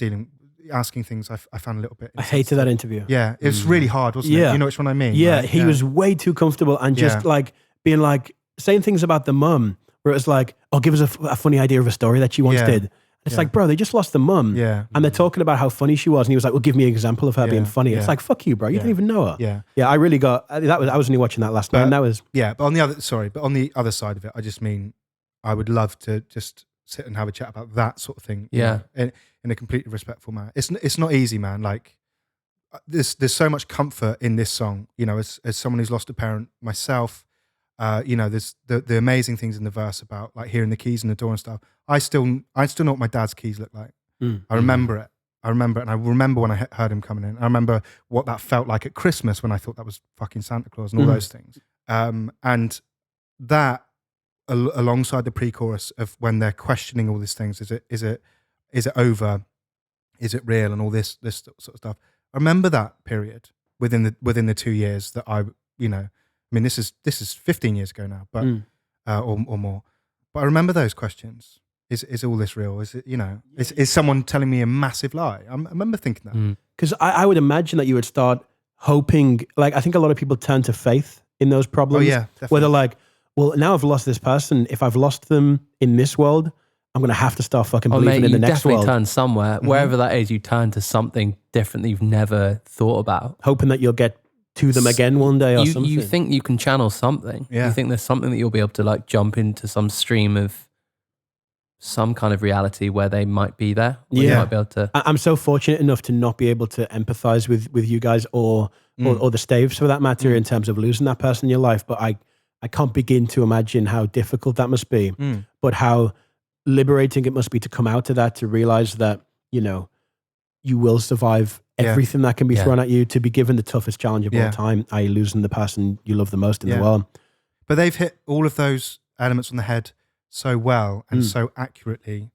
asking things, I found a little bit.
I hated that interview.
Yeah, it was really hard, wasn't it? You know which one I mean?
Yeah,
right?
he was way too comfortable and just like being like saying things about the mum where it was like, oh, give us a funny idea of a story that she once did. It's like, bro, they just lost the mum.
Yeah.
And they're talking about how funny she was. And he was like, well, give me an example of her being funny.
Yeah.
It's like, fuck you, bro. You didn't even know her.
Yeah.
Yeah, I really got, I was only watching that last night. And that was.
Yeah, but on the other side of it, I just mean, I would love to just sit and have a chat about that sort of thing.
Yeah.
In a completely respectful manner. It's not easy, man. Like, there's so much comfort in this song, as someone who's lost a parent myself. There's the amazing things in the verse about like hearing the keys in the door and stuff. I still know what my dad's keys look like. I remember it. And I remember when I heard him coming in. I remember what that felt like at Christmas when I thought that was fucking Santa Claus and all those things. And that alongside the pre-chorus of when they're questioning all these things, is it over? Is it real? And all this sort of stuff. I remember that period within the 2 years that I mean, this is 15 years ago now, but or more. But I remember those questions. Is all this real? Is it, is someone telling me a massive lie? I remember thinking that.
Because I would imagine that you would start hoping, like, I think a lot of people turn to faith in those problems.
Oh, yeah, definitely.
Where they're like, well, now I've lost this person. If I've lost them in this world, I'm going to have to start fucking believing in the next world.
You definitely turn somewhere. Wherever that is, you turn to something different that you've never thought about.
Hoping that you'll get to them again one day or something.
You think you can channel something.
Yeah.
You think there's something that you'll be able to like jump into some stream of some kind of reality where they might be there. You might be able to.
I'm so fortunate enough to not be able to empathize with you guys or the Staves for that matter in terms of losing that person in your life. But I can't begin to imagine how difficult that must be, but how liberating it must be to come out of that, to realize that, you will survive everything that can be thrown at you, to be given the toughest challenge of all time, i.e. losing the person you love the most in the world.
But they've hit all of those elements on the head so well and so accurately.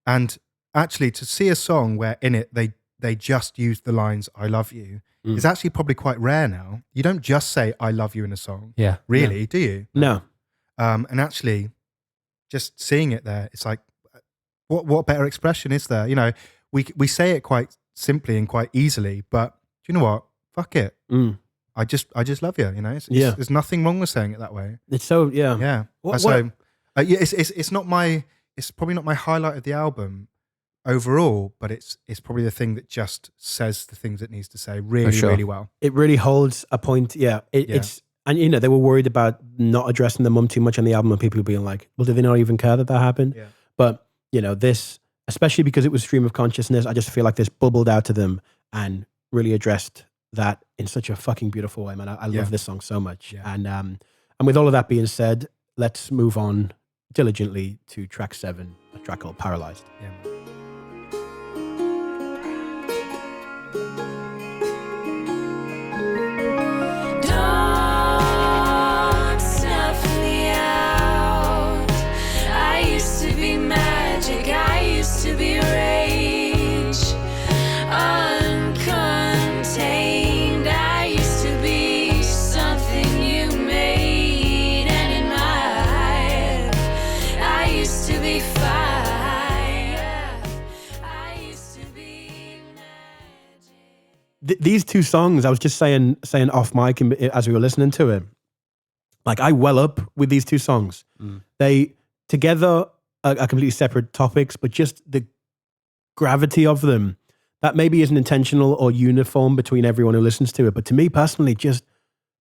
And actually to see a song where in it they just use the lines, I love you, is actually probably quite rare now. You don't just say I love you in a song. Yeah. Really, do you?
No.
And actually just seeing it there, it's like, what better expression is there? We say it quite simply and quite easily, but do you know what? Fuck it. I just love you. There's nothing wrong with saying it that way.
It's so yeah.
It's probably not my highlight of the album overall, but it's probably the thing that just says the things it needs to say really well.
It really holds a point. It's and they were worried about not addressing the mum too much on the album and people being like, well, do they not even care that happened? Yeah. But this, especially because it was stream of consciousness, I just feel like this bubbled out to them and really addressed that in such a fucking beautiful way, man. I love this song so much. Yeah. And with all of that being said, let's move on diligently to track 7, a track called Paralyzed.
Yeah.
To be rage, uncontained. I used to be something you made, and in my head, I used to be fire. I used to be magic.
These two songs, I was just saying off mic as we were listening to it, like I well up with these two songs. They together are completely separate topics, but just the gravity of them, that maybe isn't intentional or uniform between everyone who listens to it. But to me personally, just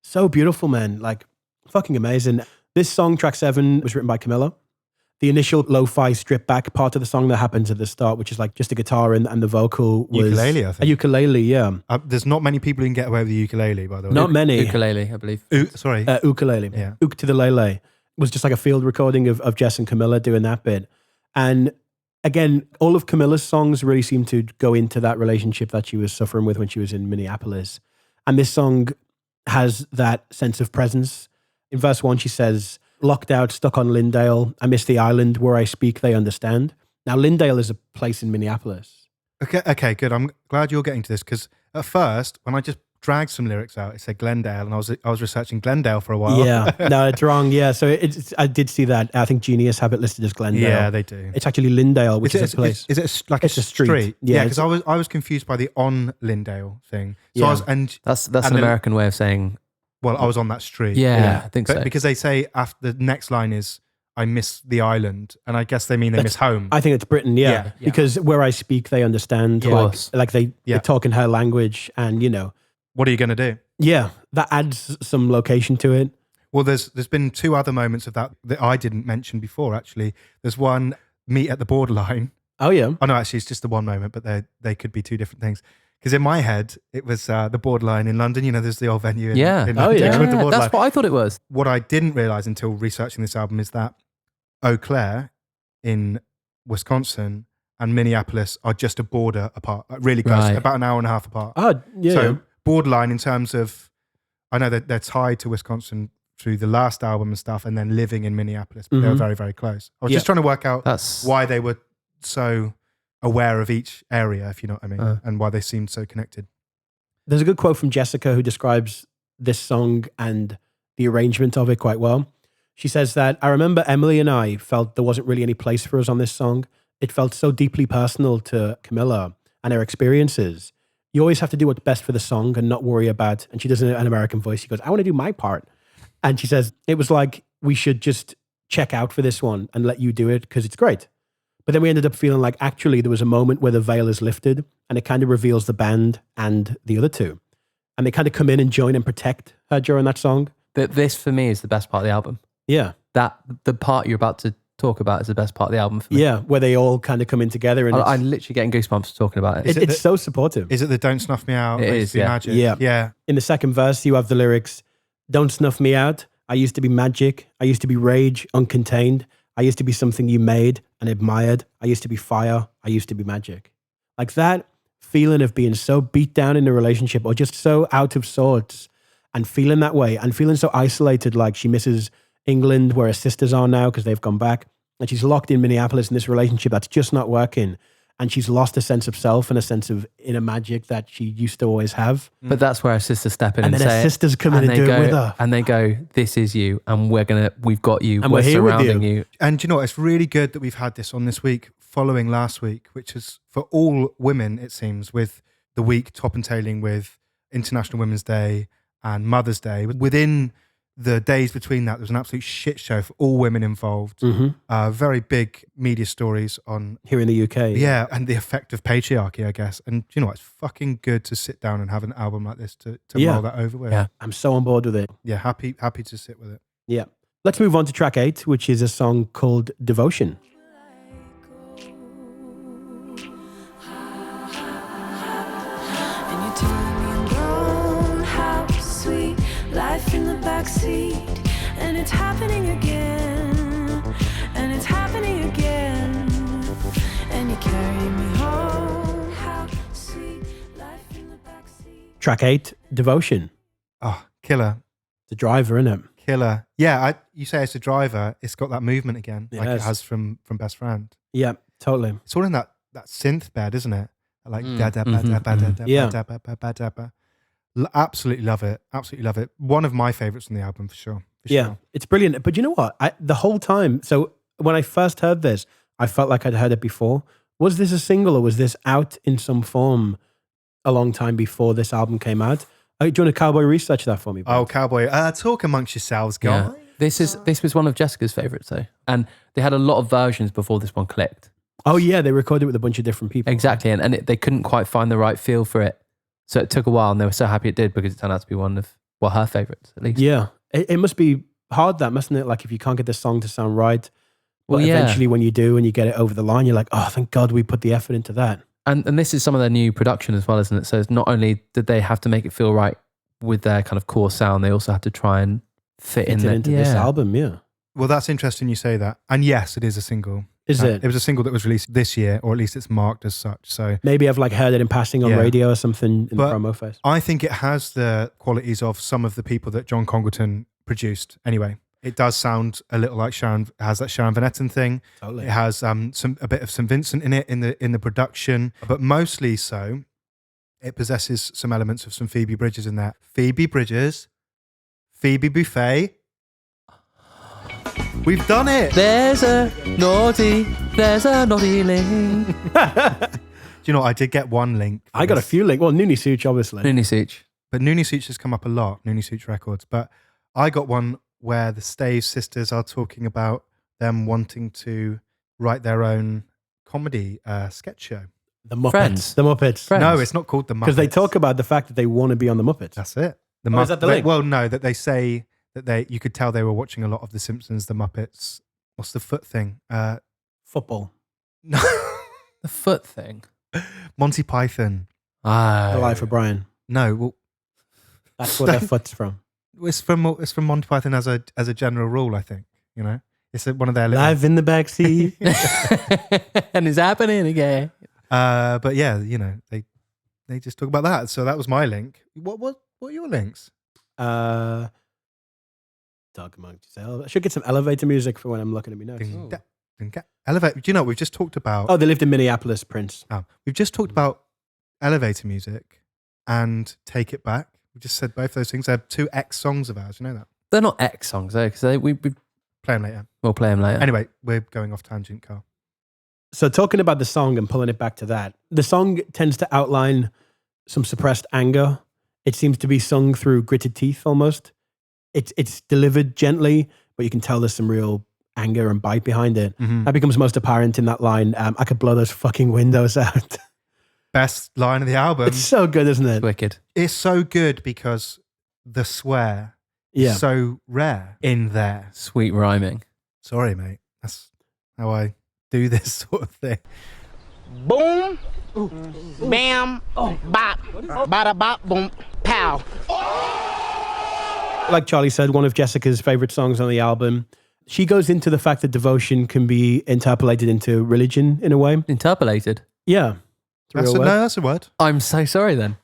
so beautiful, man. Like fucking amazing. This song, track 7, was written by Camilla. The initial lo-fi stripped back part of the song that happens at the start, which is like just a guitar and the vocal was
ukulele, I think.
A ukulele, yeah.
There's not many people who can get away with the ukulele, by the way.
Not many.
Ukulele, I believe.
Ukulele.
Yeah.
Uk to the lele. It was just like a field recording of Jess and Camilla doing that bit. And again, all of Camilla's songs really seem to go into that relationship that she was suffering with when she was in Minneapolis. And this song has that sense of presence. In verse 1, she says, locked out, stuck on Lindale. I miss the island where I speak, they understand. Now, Lindale is a place in Minneapolis.
Okay, good. I'm glad you're getting to this because at first, when I just dragged some lyrics out, it said Glendale, and I was researching Glendale for a while.
Yeah, no, it's wrong. Yeah, so I did see that. I think Genius have it listed as Glendale.
Yeah, they do.
It's actually Lindale, which is a place.
Is it like
it's
a street?
Yeah,
because I was confused by the on Lindale thing. So
Yeah.
That's an American way of saying.
Well, I was on that street.
Yeah, I think
but
so.
Because they say after the next line is I miss the island, and I guess they mean they miss home.
I think it's Britain, yeah. Because where I speak, they understand. Like they talk in her language, and
what are you going to do?
Yeah, that adds some location to it.
Well, there's been two other moments of that I didn't mention before. Actually, there's one meet at the borderline.
Oh yeah.
Oh no, actually, it's just the one moment, but they could be two different things. Because in my head, it was the borderline in London. There's the old venue. In London with the borderline.
That's what I thought it was.
What I didn't realize until researching this album is that Eau Claire in Wisconsin and Minneapolis are just a border apart, really close, about an hour and a half apart.
Oh, yeah.
So borderline in terms of, I know that they're tied to Wisconsin through the last album and stuff, and then living in Minneapolis, but they were very, very close. I was just trying to work out why they were so aware of each area, if you know what I mean, and why they seemed so connected.
There's a good quote from Jessica who describes this song and the arrangement of it quite well. She says that, I remember Emily and I felt there wasn't really any place for us on this song. It felt so deeply personal to Camilla and her experiences. You always have to do what's best for the song and not worry about, and she does an American voice. She goes, I want to do my part. And she says, it was like, we should just check out for this one and let you do it because it's great. But then we ended up feeling like actually there was a moment where the veil is lifted and it kind of reveals the band and the other two. And they kind of come in and join and protect her during that song.
But this for me is the best part of the album.
Yeah.
The part you're about to talk about is the best part of the album for me.
Yeah, where they all kind of come in together. And
I'm literally getting goosebumps talking about it.
It's so supportive.
Is it the Don't Snuff Me Out?
It is, yeah.
Magic?
Yeah. In the second verse, you have the lyrics, don't snuff me out. I used to be magic. I used to be rage, uncontained. I used to be something you made and admired. I used to be fire. I used to be magic. Like that feeling of being so beat down in a relationship or just so out of sorts and feeling that way and feeling so isolated, like she misses England where her sisters are now because they've gone back. And she's locked in Minneapolis in this relationship that's just not working. And she's lost a sense of self and a sense of inner magic that she used to always have.
But that's where her sisters step in
and
and
then
say
her sisters come in and do it with her.
And they go, this is you, and we've got you,
and we're here
surrounding
with
you.
And do you know what? It's really good that we've had this on this week following last week, which is for all women, it seems, with the week top and tailing with International Women's Day and Mother's Day. Within the days between that, there was an absolute shit show for all women involved. Very big media stories on
here in the UK.
Yeah, and the effect of patriarchy, I guess. And you know what? It's fucking good to sit down and have an album like this to roll that over with.
Yeah, I'm so on board with it.
Yeah, happy to sit with it.
Yeah. Let's move on to track 8, which is a song called Devotion.
Life in the backseat, and it's happening again, and it's happening again, and you carry me home. How sweet, life in the backseat.
Track 8, Devotion.
Oh, killer.
The driver, innit?
Killer. Yeah, you say it's a driver, it's got that movement again, like it has from Best Friend.
Yeah, totally.
It's all in that synth bed, isn't it? Like absolutely love it. Absolutely love it. One of my favorites on the album for sure.
It's brilliant. But you know what? The whole time, so when I first heard this, I felt like I'd heard it before. Was this a single or was this out in some form a long time before this album came out? Do you want to cowboy research that for me, Brad?
Oh, cowboy. Talk amongst yourselves, guys.
Yeah. This was one of Jessica's favorites, though. And they had a lot of versions before this one clicked.
Oh, yeah. They recorded it with a bunch of different people.
Exactly. And they couldn't quite find the right feel for it. So it took a while, and they were so happy it did because it turned out to be one of, her favorites, at least.
Yeah. It must be hard, that, mustn't it? Like, if you can't get the song to sound right, but eventually when you do and you get it over the line, you're like, oh, thank God we put the effort into that.
And this is some of their new production as well, isn't it? So not only did they have to make it feel right with their kind of core sound, they also had to try and fit
into this album, yeah.
Well, that's interesting you say that. And yes, it is a single.
Is it?
It was a single that was released this year, or at least it's marked as such. So
maybe I've like heard it in passing on radio or something in the promo phase.
I think it has the qualities of some of the people that John Congleton produced. Anyway, it does sound a little like Sharon. It has that Sharon Van Etten thing.
Totally.
It has a bit of St. Vincent in it in the production, but mostly so. It possesses some elements of some Phoebe Bridgers in there. Phoebe Bridgers, Phoebe Buffet. We've done it.
There's a naughty link.
Do you know what? I did get one link.
I got a few links. Well, Noonie Such, obviously.
Noonie Such.
But Noonie Such has come up a lot, Noonie Such Records. But I got one where the Staves sisters are talking about them wanting to write their own comedy sketch show.
The Muppets.
Friends.
The Muppets.
Friends.
No, it's not called The Muppets.
Because they talk about the fact that they want to be on the Muppets.
That's it.
Is that the link?
Well, no, that they say that you could tell they were watching a lot of The Simpsons, The Muppets. What's the foot thing?
Football.
No.
The foot thing.
Monty Python.
The Life of Brian.
No, well,
That's where their foot's from.
it's from Monty Python as a general rule, I think. You know, it's one of their little...
Live in the backseat.
And it's happening again.
But yeah, you know, they just talk about that. So that was my link. What are your links?
Dog Monk. I should get some elevator music for when I'm looking at me notes.
Elevator. Do you know, we've just talked about...
Oh, they lived in Minneapolis, Prince.
We've just talked about elevator music and Take It Back. We just said both those things. They're two X songs of ours. You know that?
They're not X songs, though, because we
play them later.
We'll play them later.
Anyway, we're going off tangent, Carl.
So talking about the song and pulling it back to that, the song tends to outline some suppressed anger. It seems to be sung through gritted teeth almost. It's delivered gently, but you can tell there's some real anger and bite behind it.
Mm-hmm.
That becomes most apparent in that line, I could blow those fucking windows out.
Best line of the album.
It's so good, isn't it?
Wicked.
It's so good because the swear is so rare in there.
Sweet rhyming.
Sorry, mate. That's how I do this sort of thing.
Boom, bam, bop, bada bop, boom, pow.
Like Charlie said, one of Jessica's favorite songs on the album. She goes into the fact that devotion can be interpolated into religion in a way.
Interpolated?
Yeah.
That's a word.
I'm so sorry then.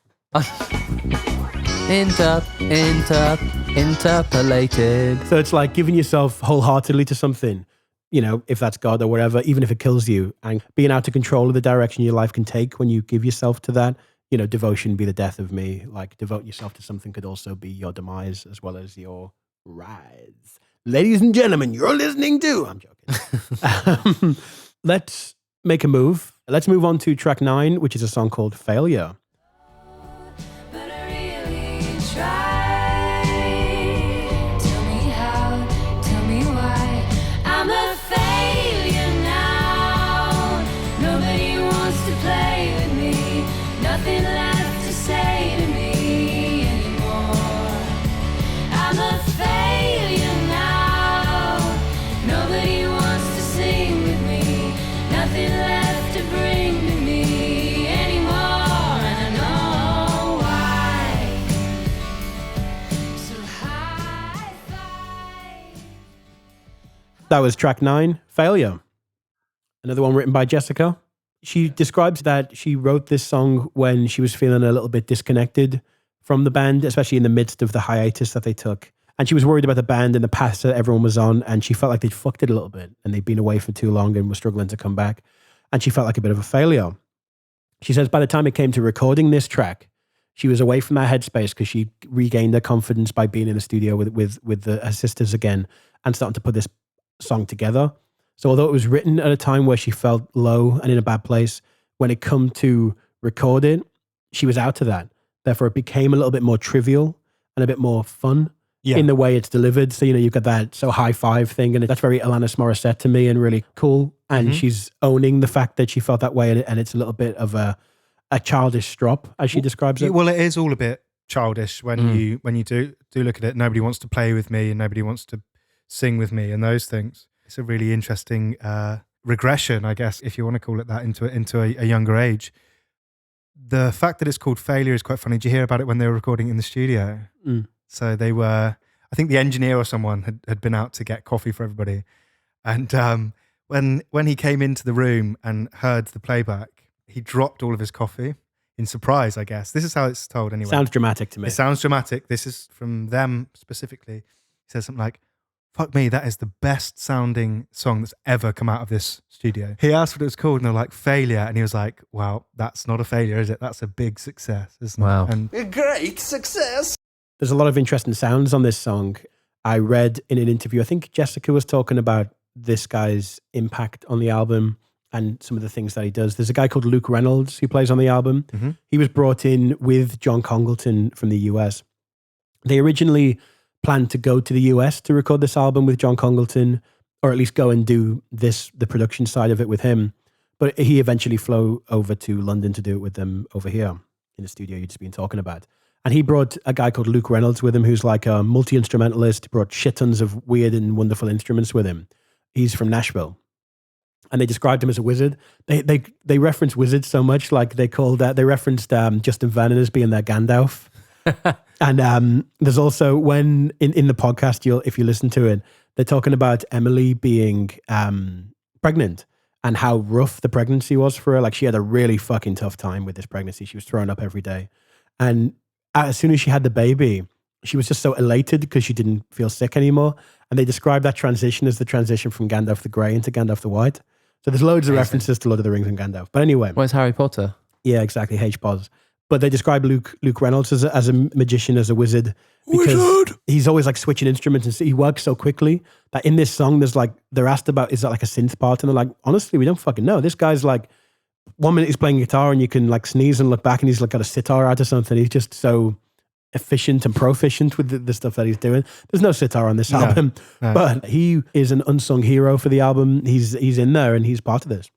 Interpolated.
So it's like giving yourself wholeheartedly to something, you know, if that's God or whatever, even if it kills you, and being out of control of the direction your life can take when you give yourself to that. You know, devotion be the death of me. Like, devote yourself to something could also be your demise as well as your rise. Ladies and gentlemen, you're listening to... I'm joking. Let's make a move. Let's move on to track 9, which is a song called Failure.
But I really try. Tell me how, tell me why. I'm a failure now. Nobody wants to play with me. Nothing left to say to me anymore. I'm a failure now. Nobody wants to sing with me. Nothing left to bring to me anymore. And I know why. So high five.
That was track 9, Failure. Another one written by Jessica. She describes that she wrote this song when she was feeling a little bit disconnected from the band, especially in the midst of the hiatus that they took. And she was worried about the band and the path that everyone was on, and she felt like they'd fucked it a little bit, and they'd been away for too long and were struggling to come back. And she felt like a bit of a failure. She says by the time it came to recording this track, she was away from that headspace because she regained her confidence by being in the studio with her sisters again and starting to put this song together. So although it was written at a time where she felt low and in a bad place, when it come to record it, she was out of that. Therefore, it became a little bit more trivial and a bit more fun in the way it's delivered. So, you know, you've got that so high five thing, and that's very Alanis Morissette to me and really cool. And she's owning the fact that she felt that way, and it's a little bit of a childish strop, as she describes it.
Well, it is all a bit childish when you do look at it. Nobody wants to play with me and nobody wants to sing with me and those things. It's a really interesting regression, I guess, if you want to call it that, into a younger age. The fact that it's called Failure is quite funny. Did you hear about it when they were recording in the studio? So they were, I think the engineer or someone had been out to get coffee for everybody. And when he came into the room and heard the playback, he dropped all of his coffee in surprise, I guess. This is how it's told anyway.
Sounds dramatic to me.
It sounds dramatic. This is from them specifically. He says something like, "Fuck me, that is the best sounding song that's ever come out of this studio." He asked what it was called and they're like, "Failure." And he was like, "Well, that's not a failure, is it? That's a big success, isn't
Wow.
it?" And
A great success.
There's a lot of interesting sounds on this song. I read in an interview, I think Jessica was talking about this guy's impact on the album and some of the things that he does. There's a guy called Luke Reynolds who plays on the album.
Mm-hmm.
He was brought in with John Congleton from the US. They originally planned to go to the US to record this album with John Congleton, or at least go and do the production side of it with him. But he eventually flew over to London to do it with them over here in the studio you've just been talking about. And he brought a guy called Luke Reynolds with him, who's like a multi-instrumentalist. He brought shit tons of weird and wonderful instruments with him. He's from Nashville. And they described him as a wizard. They reference wizards so much, like they referenced Justin Vernon as being their Gandalf. And there's also when in the podcast, if you listen to it, they're talking about Emily being pregnant and how rough the pregnancy was for her. Like she had a really fucking tough time with this pregnancy. She was throwing up every day. And as soon as she had the baby, she was just so elated because she didn't feel sick anymore. And they described that transition as the transition from Gandalf the Grey into Gandalf the White. So there's loads of references to Lord of the Rings and Gandalf. But anyway.
Where's Harry Potter?
Yeah, exactly. H-Poz. But they describe Luke Reynolds as a magician, as a wizard. Because he's always like switching instruments and he works so quickly that in this song, they're asked about, is that like a synth part? And they're like, honestly, we don't fucking know. This guy's like, 1 minute he's playing guitar and you can like sneeze and look back and he's like got a sitar out or something. He's just so efficient and proficient with the stuff that he's doing. There's no sitar on this album, but he is an unsung hero for the album. He's in there and he's part of this.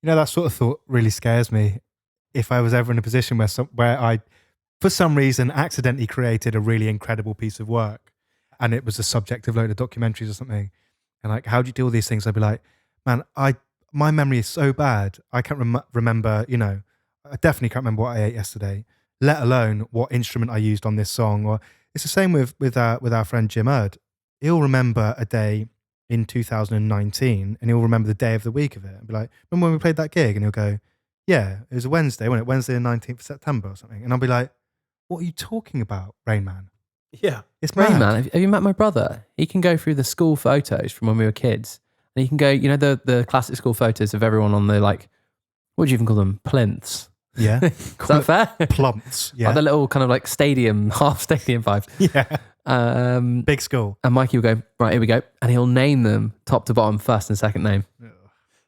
you know, that sort of thought really scares me. If I was ever in a position where I, for some reason, accidentally created a really incredible piece of work and it was the subject of a load of documentaries or something, and like, how do you do all these things? I'd be like, man, my memory is so bad. I can't remember, you know, I definitely can't remember what I ate yesterday, let alone what instrument I used on this song. Or it's the same with our friend Jim Erd. He'll remember a day in 2019 and he'll remember the day of the week of it and be like, remember when we played that gig? And he'll go, yeah, it was a Wednesday, wasn't it? Wednesday the 19th of September or something. And I'll be like, what are you talking about, Rain Man?
Yeah.
It's mad.
Rain Man, have you met my brother? He can go through the school photos from when we were kids. And he can go, you know, the classic school photos of everyone on the, like, what do you even call them? Plinths.
Yeah.
Is that fair?
Plumps. Yeah.
Like the little kind of like stadium, half stadium vibes.
Yeah. Big school.
And Mikey will go, right, here we go. And he'll name them top to bottom, first and second name.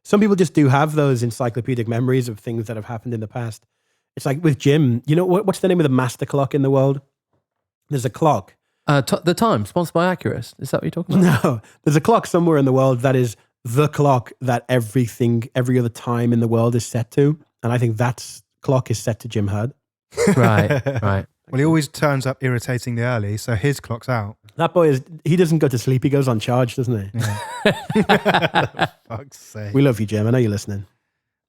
Some people just do have those encyclopedic memories of things that have happened in the past. It's like with Jim, you know, what's the name of the master clock in the world? There's a clock.
The Time, sponsored by Accurus. Is that what you're talking about?
No, there's a clock somewhere in the world that is the clock that every other time in the world is set to. And I think that clock is set to Jim Erd.
Right.
Well, he always turns up irritatingly early, so his clock's out.
That boy he doesn't go to sleep. He goes on charge, doesn't he?
Yeah. Fuck's sake.
We love you, Jim. I know you're listening.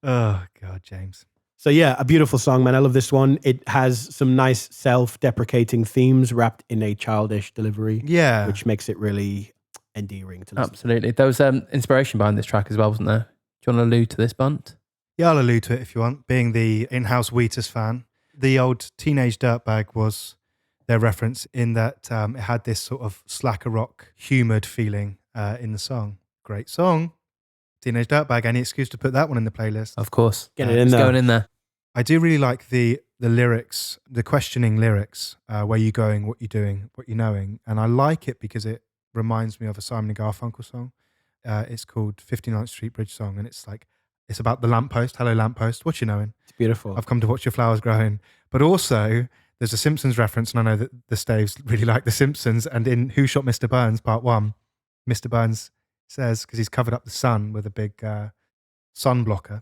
Oh, God, James.
So yeah, a beautiful song, man. I love this one. It has some nice self-deprecating themes wrapped in a childish delivery.
Yeah.
Which makes it really endearing to listen.
Absolutely. There was inspiration behind this track as well, wasn't there? Do you want to allude to this, Bunt?
Yeah, I'll allude to it if you want. Being the in-house Wheatus fan, the old Teenage Dirtbag was their reference in that it had this sort of slacker rock humoured feeling in the song. Great song. Teenage Dirtbag, any excuse to put that one in the playlist.
Of course.
Get it in
It's
there.
going in there.
I do really like the lyrics, the questioning lyrics, where you going, what you doing, what you knowing. And I like it because it reminds me of a Simon & Garfunkel song. It's called 59th Street Bridge Song. And it's like, it's about the lamppost. Hello, lamppost. What you knowing?
It's beautiful.
I've come to watch your flowers growing. But also, there's a Simpsons reference, and I know that the Staves really like The Simpsons. And in Who Shot Mr. Burns, Part 1, Mr. Burns says, because he's covered up the sun with a big sun blocker,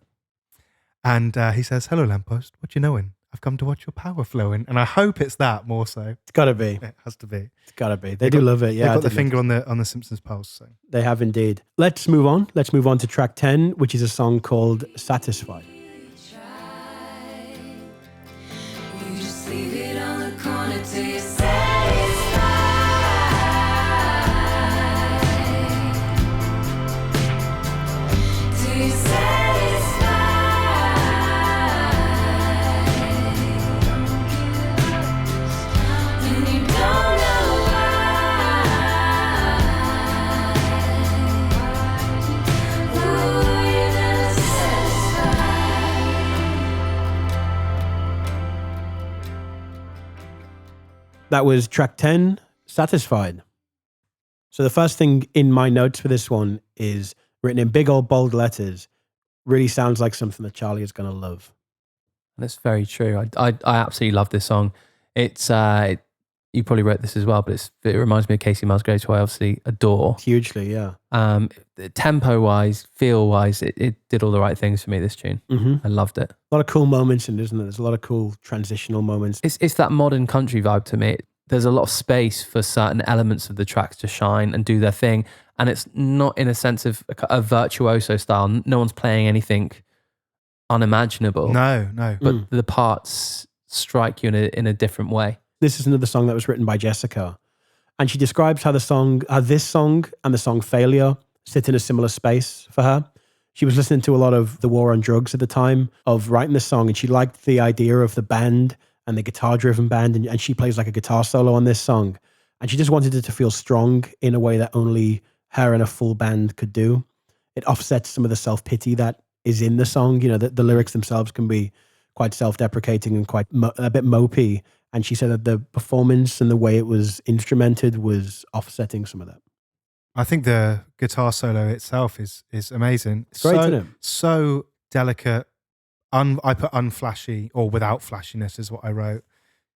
and he says, hello, lamppost, what you knowing? I've come to watch your power flowing. And I hope it's that more so.
It's got to be.
It has to be.
It's got to be. They do love it. Yeah,
They've got the finger on the Simpsons pulse. So.
They have indeed. Let's move on. Let's move on to track 10, which is a song called Satisfied.
You just leave it on the corner till you're satisfied.
That was track 10, Satisfied. So the first thing in my notes for this one is written in big old bold letters. Really sounds like something that Charlie is going to love.
That's very true. I absolutely love this song. It's you probably wrote this as well, but it reminds me of Casey Musgraves, who I obviously adore
Hugely, yeah.
Tempo wise, feel wise, it did all the right things for me. This tune, I loved it.
A lot of cool moments in it, isn't it? There's a lot of cool transitional moments.
It's that modern country vibe to me. There's a lot of space for certain elements of the tracks to shine and do their thing. And it's not in a sense of a virtuoso style. No one's playing anything unimaginable.
No.
But the parts strike you in a different way.
This is another song that was written by Jessica. And she describes how this song and the song Failure sit in a similar space for her. She was listening to a lot of the war on drugs at the time of writing this song, and she liked the idea of the band and the guitar-driven band, and she plays like a guitar solo on this song. And she just wanted it to feel strong in a way that only her and a full band could do. It offsets some of the self-pity that is in the song. You know, the lyrics themselves can be quite self-deprecating and quite a bit mopey. And she said that the performance and the way it was instrumented was offsetting some of that.
I think the guitar solo itself is amazing.
It's great, isn't it?
So delicate. I put unflashy or without flashiness is what I wrote.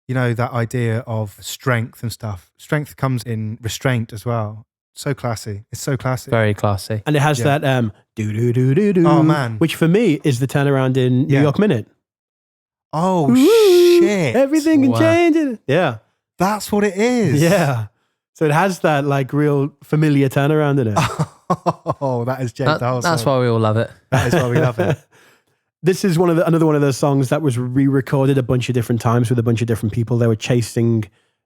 You know, that idea of strength and stuff. Strength comes in restraint as well. So classy. It's so classy.
Very classy.
And it has that do-do-do-do-do.
Oh, man.
Which for me is the turnaround in New York Minute.
Oh, shit.
Everything can change. Yeah.
That's what it is.
Yeah. So it has that like real familiar turnaround in it.
Oh, that is Jake.
That's why we all love it.
That is why we love it.
This is another one of those songs that was re-recorded a bunch of different times with a bunch of different people. They were chasing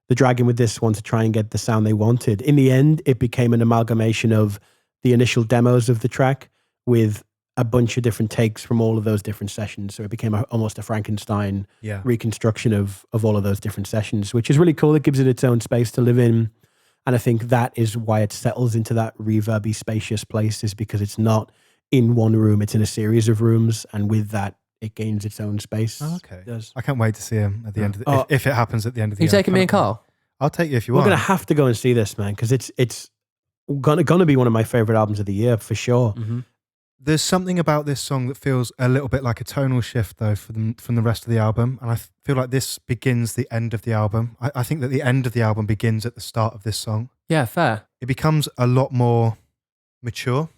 the dragon with this one to try and get the sound they wanted. In the end, it became an amalgamation of the initial demos of the track with a bunch of different takes from all of those different sessions. So it became almost a Frankenstein reconstruction of all of those different sessions, which is really cool. It gives it its own space to live in. And I think that is why it settles into that reverby, spacious place, is because it's not in one room, it's in a series of rooms, and with that it gains its own space.
Oh, okay. I can't wait to see him at the end of if it happens at the end of the
year. You taking me and Carl?
I'll take you if you
want.
We're
going to have to go and see this, man, because it's going to be one of my favorite albums of the year for sure.
Mm-hmm. There's something about this song that feels a little bit like a tonal shift though from the rest of the album, and I feel like this begins the end of the album. I think that the end of the album begins at the start of this song.
Yeah, fair.
It becomes a lot more mature.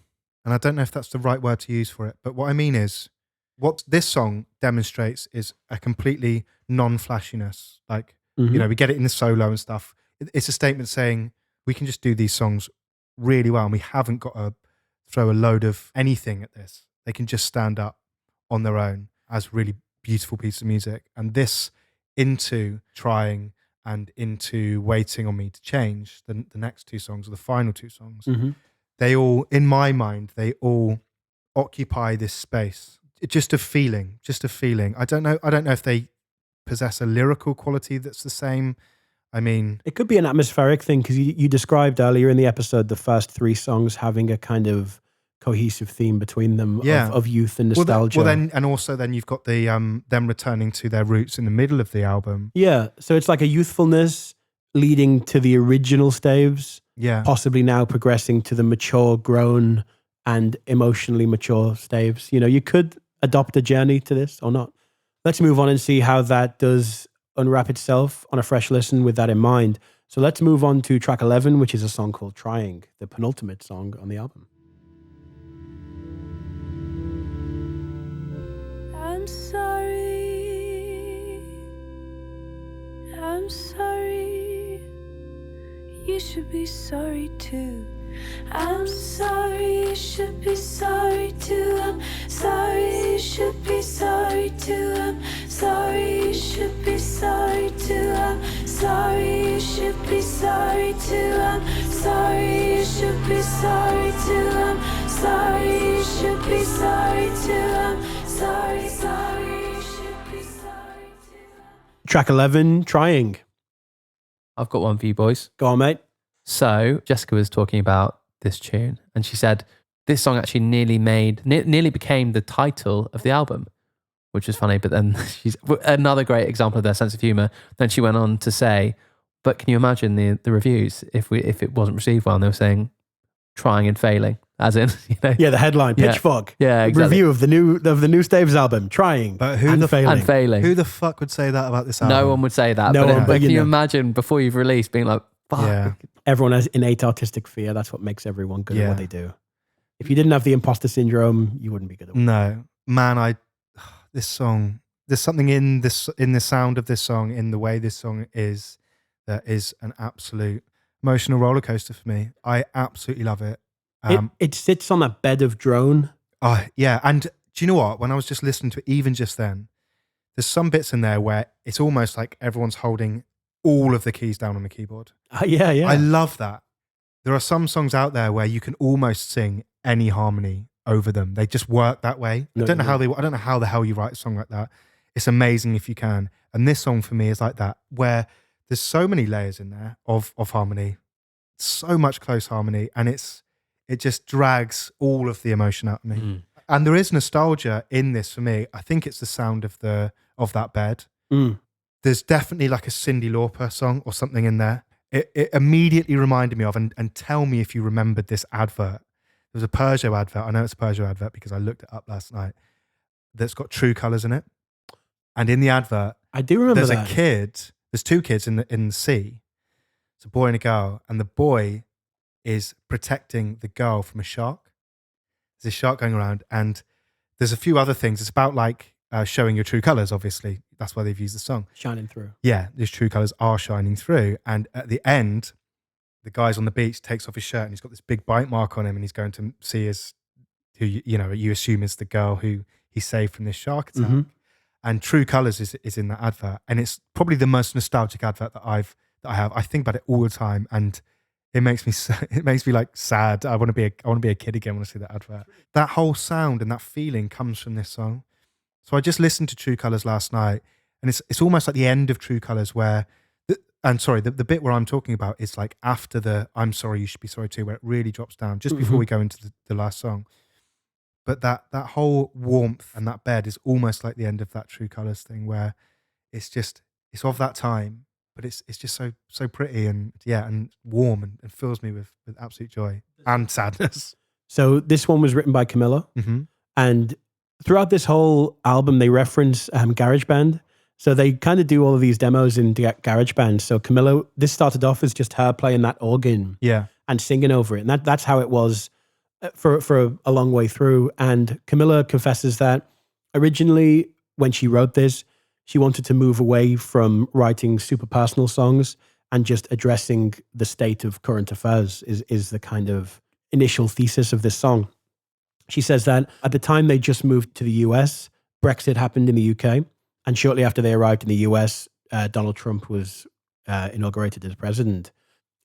And I don't know if that's the right word to use for it, but what I mean is, what this song demonstrates is a completely non-flashiness. Like, you know, we get it in the solo and stuff. It's a statement saying we can just do these songs really well, and we haven't got to throw a load of anything at this. They can just stand up on their own as really beautiful piece of music. And this into Trying and into Waiting on Me to Change, the next two songs, or the final two songs, they all, in my mind, they all occupy this space. Just a feeling. I don't know if they possess a lyrical quality that's the same. I mean,
it could be an atmospheric thing, because you described earlier in the episode the first three songs having a kind of cohesive theme between them of youth and nostalgia.
Then you've got the them returning to their roots in the middle of the album.
Yeah, so it's like a youthfulness leading to the original Staves.
Yeah.
Possibly now progressing to the mature, grown, and emotionally mature Staves. You know, you could adopt a journey to this or not. Let's move on and see how that does unwrap itself on a fresh listen with that in mind. So let's move on to track 11, which is a song called Trying, the penultimate song on the album.
I'm sorry. You should be sorry too. I'm sorry, you should be sorry too. I'm sorry, you should be sorry too. I'm sorry, you should be sorry too. I'm sorry, you should be sorry too. I'm sorry, you should be sorry too. I'm sorry, you should be sorry too. I'm sorry, you should be sorry too.
Track 11, Trying.
I've got one for you boys.
Go on, mate.
So Jessica was talking about this tune, and she said this song actually nearly became the title of the album, which is funny. But then she's another great example of their sense of humor. Then she went on to say, But can you imagine the reviews if it wasn't received well and they were saying trying and failing, as in,
Yeah, the headline, Pitchfork.
Yeah, exactly.
Review of the new Staves album, trying
But
and failing.
Who the fuck would say that about this album?
No one would say that.
No
but
one, but
can
you
you
know.
imagine before you've released being like, fuck.
Yeah.
Everyone has innate artistic fear. That's what makes everyone good at
Yeah.
what they do. If you didn't have the imposter syndrome, you wouldn't be good at it.
No, man, this song, there's something in the sound of this song, in the way this song is, that is an absolute emotional roller coaster for me. I absolutely love it.
It sits on a bed of drone.
Oh, yeah. And do you know what? When I was just listening to it, even just then, there's some bits in there where it's almost like everyone's holding all of the keys down on the keyboard.
Yeah.
I love that. There are some songs out there where you can almost sing any harmony over them. They just work that way. I don't know how the hell you write a song like that. It's amazing if you can. And this song for me is like that, where there's so many layers in there of harmony, so much close harmony, and it just drags all of the emotion out of me. And there is nostalgia in this for me. I think it's the sound of that bed. There's definitely like a Cyndi Lauper song or something in there. It immediately reminded me of, and tell me if you remembered this advert. There was a Peugeot advert. I know it's a Peugeot advert because I looked it up last night. That's got True Colours in it. And in the advert,
I do remember
there's
that.
a kid. There's two kids in the sea. It's a boy and a girl, and the boy is protecting the girl from a shark. There's a shark going around, and there's a few other things. It's about like showing your true colours, obviously. That's why they've used the song.
Shining through.
Yeah, these true colours are shining through. And at the end, the guy's on the beach, takes off his shirt, and he's got this big bite mark on him, and he's going to see who you assume is the girl who he saved from this shark attack.
Mm-hmm.
And True Colours is in that advert, and it's probably the most nostalgic advert that I have. I think about it all the time, and it makes me like sad. I want to be a kid again when I see that advert. That whole sound and that feeling comes from this song. So I just listened to True Colours last night, and it's almost like the end of True Colours where, the bit where I'm talking about is like after the I'm sorry, you should be sorry too, where it really drops down just before we go into the last song. But that whole warmth and that bed is almost like the end of that True Colours thing, where it's of that time, but it's just so pretty and warm and fills me with absolute joy and sadness.
So this one was written by Camilla, and throughout this whole album, they reference GarageBand. So they kind of do all of these demos in GarageBand. So Camilla, this started off as just her playing that organ and singing over it. And that's how it was for a long way through. And Camilla confesses that originally when she wrote this, she wanted to move away from writing super personal songs and just addressing the state of current affairs is the kind of initial thesis of this song. She says that at the time they just moved to the US, Brexit happened in the UK. And shortly after they arrived in the US, Donald Trump was inaugurated as president.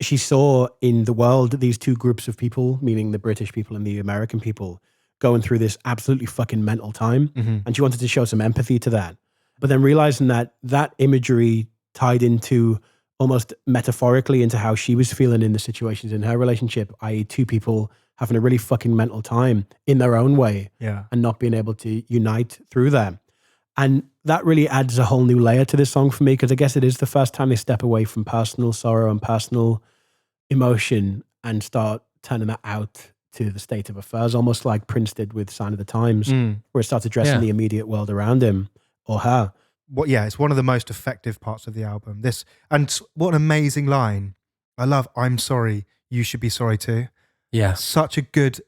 She saw in the world these two groups of people, meaning the British people and the American people, going through this absolutely fucking mental time. And she wanted to show some empathy to that. But then realizing that imagery tied into almost metaphorically into how she was feeling in the situations in her relationship, i.e. two people having a really fucking mental time in their own way and not being able to unite through that. And that really adds a whole new layer to this song for me, because I guess it is the first time they step away from personal sorrow and personal emotion and start turning that out to the state of affairs, almost like Prince did with Sign of the Times, where it starts addressing the immediate world around him or her.
It's one of the most effective parts of the album. This, and what an amazing line. I love, I'm sorry, you should be sorry too.
Yeah.
Such a good,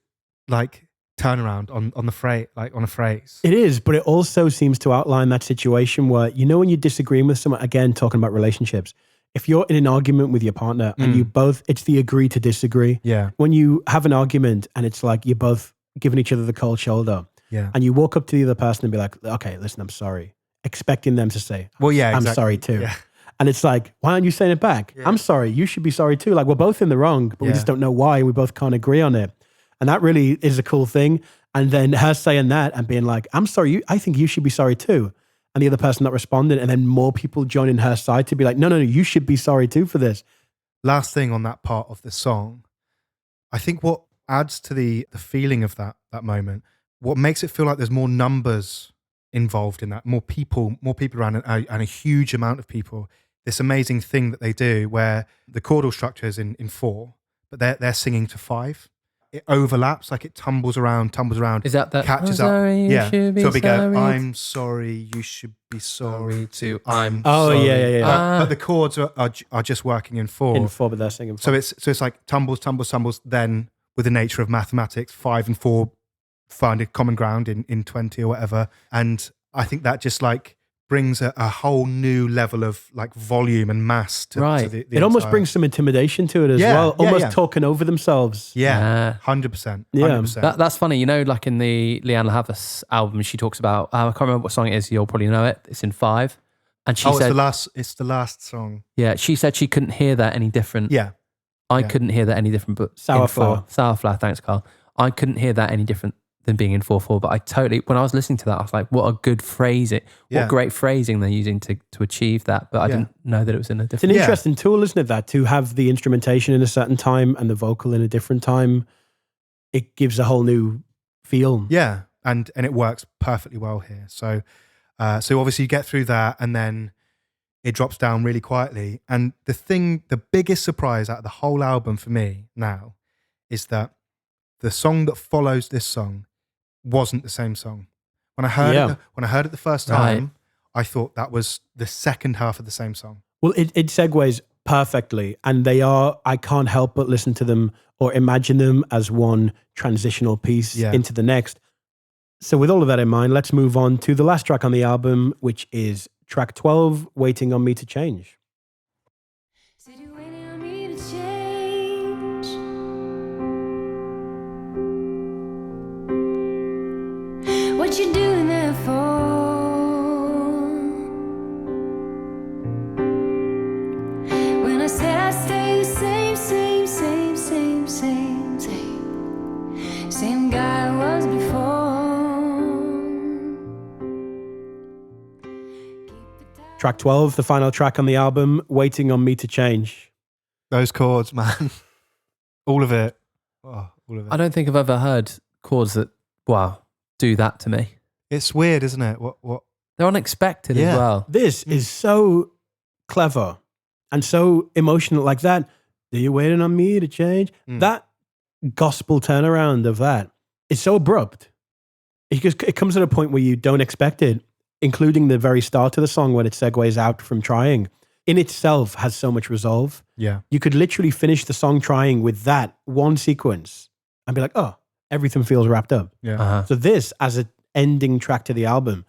turnaround on the phrase, on a phrase.
It is, but it also seems to outline that situation where, when you're disagreeing with someone, again, talking about relationships, if you're in an argument with your partner and you both, it's the agree to disagree.
Yeah.
When you have an argument and it's like you're both giving each other the cold shoulder and you walk up to the other person and be like, okay, listen, I'm sorry. Expecting them to say, I'm sorry too. Yeah. And it's like, why aren't you saying it back? Yeah. I'm sorry. You should be sorry too. Like, we're both in the wrong, but we just don't know why. We both can't agree on it. And that really is a cool thing. And then her saying that and being like, I'm sorry, I think you should be sorry too. And the other person not responding, and then more people joining her side to be like, no, you should be sorry too for this.
Last thing on that part of the song, I think what adds to the feeling of that moment, what makes it feel like there's more numbers involved in that, more people around and a huge amount of people, this amazing thing that they do where the chordal structure is in 4, but they're singing to 5. It overlaps, like it tumbles around,
Is that
catches
I'm
up.
sorry, you should be
So we go,
sorry.
I'm sorry, you should be sorry to I'm
Oh,
sorry.
yeah.
But the chords are just working in 4.
In 4, but they're singing 5.
So it's like tumbles, then with the nature of mathematics, 5 and 4 find a common ground in 20 or whatever. And I think that just like brings a whole new level of like volume and mass to the
it almost brings some intimidation to it as well. Almost talking over themselves.
100%.
Yeah.
That's funny. You know, like in the Leanne Havas album, she talks about, I can't remember what song it is, you'll probably know it. It's in 5. And she said,
it's the last song.
Yeah, she said she couldn't hear that any different.
Yeah.
I couldn't hear that any different, but
Sour Flower.
Sour Flower, thanks, Carl. I couldn't hear that any different than being in 4/4, but I totally, when I was listening to that, I was like, what a good phrasing, what great phrasing they're using to achieve that. But I didn't know that it was in a different.
It's an interesting tool, isn't it, that to have the instrumentation in a certain time and the vocal in a different time, it gives a whole new feel.
Yeah, and it works perfectly well here. So obviously you get through that and then it drops down really quietly. And the biggest surprise out of the whole album for me now is that the song that follows this song wasn't the same song. When I heard it the first time, I thought that was the second half of the same song.
Well, it segues perfectly, and I can't help but listen to them or imagine them as one transitional piece into the next. So with all of that in mind, let's move on to the last track on the album, which is track 12, Waiting on Me to Change.
Said you're waiting on me to change. What you doing there for? When I said I'd stay the same guy I was before.
Track 12, the final track on the album, Waiting on Me to Change.
Those chords, man. All of it. Oh, all of it.
I don't think I've ever heard chords that, do that to me.
It's weird, isn't it? What?
They're unexpected as well.
This is so clever and so emotional, like that. Are you waiting on me to change? That gospel turnaround of that is so abrupt. It comes at a point where you don't expect it, including the very start of the song when it segues out from Trying. In itself has so much resolve.
Yeah.
You could literally finish the song Trying with that one sequence and be like, oh, everything feels wrapped up.
Yeah.
So this, as an ending track to the album,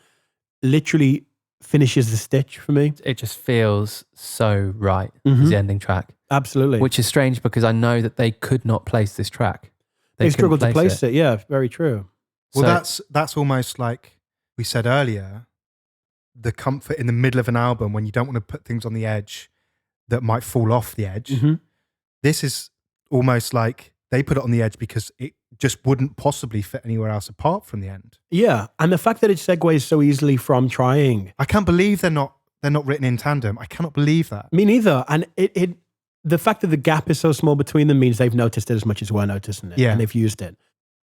literally finishes the stitch for me.
It just feels so right as the ending track.
Absolutely.
Which is strange because I know that they could not place this track.
They struggled to place it. Yeah, very true.
Well, that's almost like we said earlier, the comfort in the middle of an album when you don't want to put things on the edge that might fall off the edge.
Mm-hmm.
This is almost like they put it on the edge because it just wouldn't possibly fit anywhere else apart from the end.
Yeah, and the fact that it segues so easily from Trying.
I can't believe they're not written in tandem. I cannot believe that.
Me neither. And the fact that the gap is so small between them means they've noticed it as much as we're noticing it.
Yeah.
And they've used it.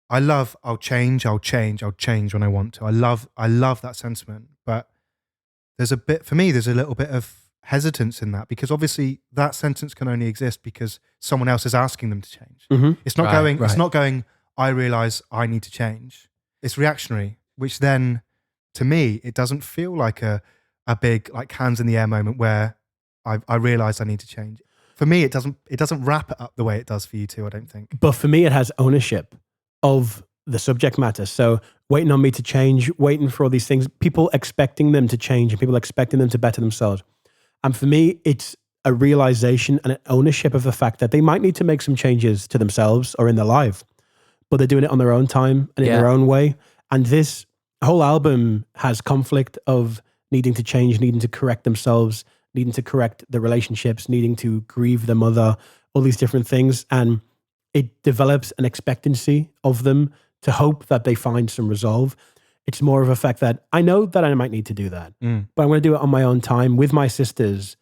I love, I'll change when I want to. I love that sentiment. But there's a little bit of hesitance in that because obviously that sentence can only exist because someone else is asking them to change.
Mm-hmm.
It's not going, I realize I need to change. It's reactionary, which then to me, it doesn't feel like a big like hands in the air moment where I realize I need to change. For me, it doesn't wrap it up the way it does for you two, I don't think.
But for me, it has ownership of the subject matter. So waiting on me to change, waiting for all these things, people expecting them to change and people expecting them to better themselves. And for me, it's a realization and an ownership of the fact that they might need to make some changes to themselves or in their life, but they're doing it on their own time and in their own way. And this whole album has conflict of needing to change, needing to correct themselves, needing to correct the relationships, needing to grieve the mother, all these different things. And it develops an expectancy of them to hope that they find some resolve. It's more of a fact that I know that I might need to do that, but I'm going to do it on my own time with my sisters,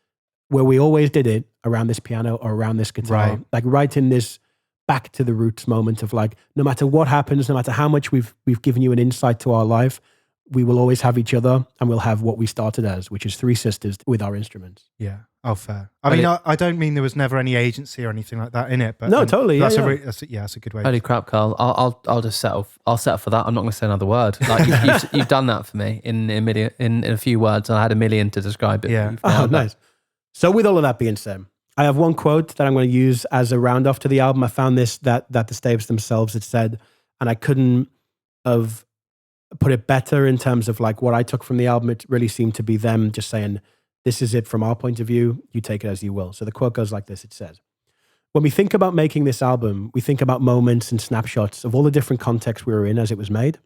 where we always did it around this piano or around this guitar, like right in this back to the roots moment of like, no matter what happens, no matter how much we've given you an insight to our life, we will always have each other, and we'll have what we started as, which is three sisters with our instruments.
Yeah. Oh, fair. I mean, I don't mean there was never any agency or anything like that in it, but
No, totally.
That's
Yeah,
that's a good way.
Holy crap, Carl! I'll just settle. I'll settle for that. I'm not going to say another word. Like you've done that for me in a few words. And I had a million to describe it.
Yeah.
Oh, nice. So with all of that being said, I have one quote that I'm going to use as a round off to the album. I found this that the Staves themselves had said, and I couldn't have put it better in terms of like what I took from the album. It really seemed to be them just saying, this is it from our point of view. You take it as you will. So the quote goes like this. It says, when we think about making this album, we think about moments and snapshots of all the different contexts we were in as it was made,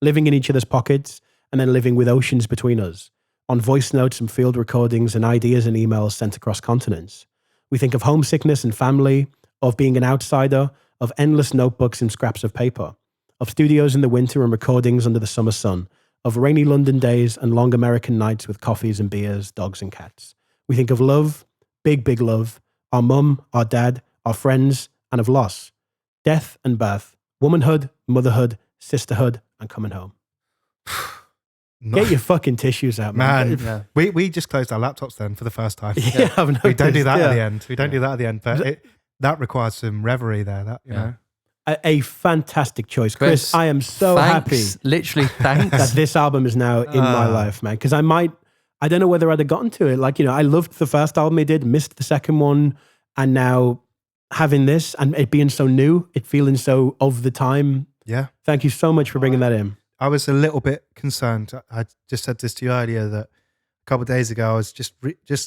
living in each other's pockets, and then living with oceans between us, on voice notes and field recordings and ideas and emails sent across continents. We think of homesickness and family, of being an outsider, of endless notebooks and scraps of paper, of studios in the winter and recordings under the summer sun, of rainy London days and long American nights with coffees and beers, dogs and cats. We think of love, big, big love, our mum, our dad, our friends, and of loss, death and birth, womanhood, motherhood, sisterhood, and coming home. Get your fucking tissues out, man.
Yeah. We just closed our laptops then for the first time.
Yeah, I've noticed,
we don't do that at the end. We don't do that at the end, but that requires some reverie there. That you know.
A fantastic choice, Chris. I am so happy.
Literally, thanks.
That this album is now in my life, man. Because I don't know whether I'd have gotten to it. Like, I loved the first album he did, missed the second one, and now having this and it being so new, it feeling so of the time.
Yeah.
Thank you so much for bringing that in.
I was a little bit concerned. I just said this to you earlier that a couple of days ago, I was just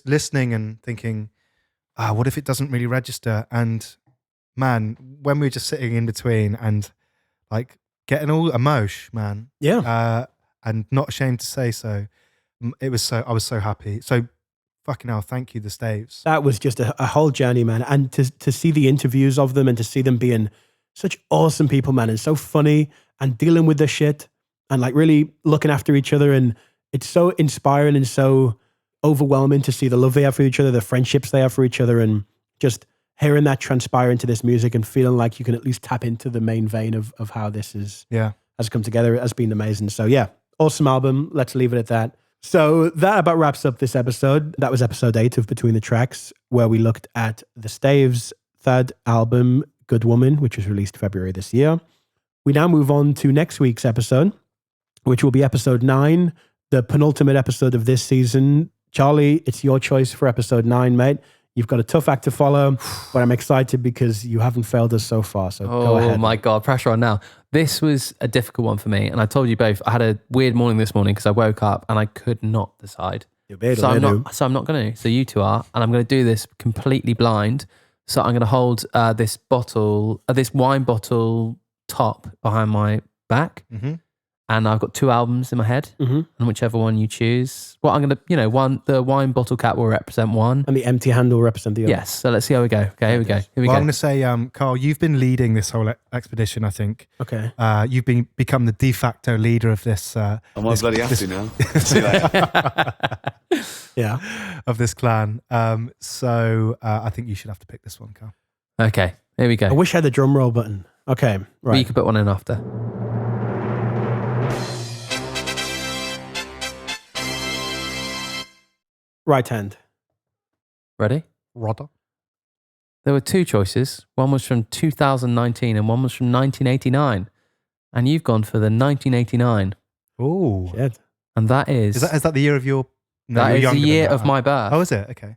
listening and thinking, what if it doesn't really register? And man, when we were just sitting in between and like getting all emotion, man.
Yeah.
And not ashamed to say so. I was so happy. So fucking hell, thank you, the Staves.
That was just a whole journey, man. And to see the interviews of them and to see them being such awesome people, man, and so funny and dealing with the shit and like really looking after each other. And it's so inspiring and so overwhelming to see the love they have for each other, the friendships they have for each other, and just hearing that transpire into this music and feeling like you can at least tap into the main vein of how this has come together. It has been amazing. So yeah, awesome album. Let's leave it at that. So that about wraps up this episode. That was episode 8 of Between the Tracks, where we looked at the Staves' third album, Good Woman, which was released February this year. We now move on to next week's episode, which will be episode 9, the penultimate episode of this season. Charlie, it's your choice for episode 9, mate. You've got a tough act to follow, but I'm excited because you haven't failed us so far. So go ahead. Oh
my God, pressure on now. This was a difficult one for me. And I told you both, I had a weird morning this morning because I woke up and I could not decide. So I'm not going to. So you two are. And I'm going to do this completely blind. So I'm going to hold this wine bottle top behind my back. Mm-hmm. And I've got 2 albums in my head, and whichever one you choose. Well, I'm going to, the wine bottle cap will represent one.
And the empty handle will represent the other.
Yes, so let's see how we go. Okay, here we go.
I'm going to say, Carl, you've been leading this whole expedition, I think.
Okay.
You've become the de facto leader of this.
I might bloody have to now. See that?
Yeah.
Of this clan. So I think you should have to pick this one, Carl.
Okay, here we go.
I wish I had the drum roll button. Okay, right.
Well, you could put one in after.
Right hand.
Ready?
Rodder.
There were 2 choices. One was from 2019 and one was from 1989. And you've gone for the 1989.
Oh.
Shit.
And that is...
Is that the year of your... No,
that is the year of my birth.
Oh, is it? Okay.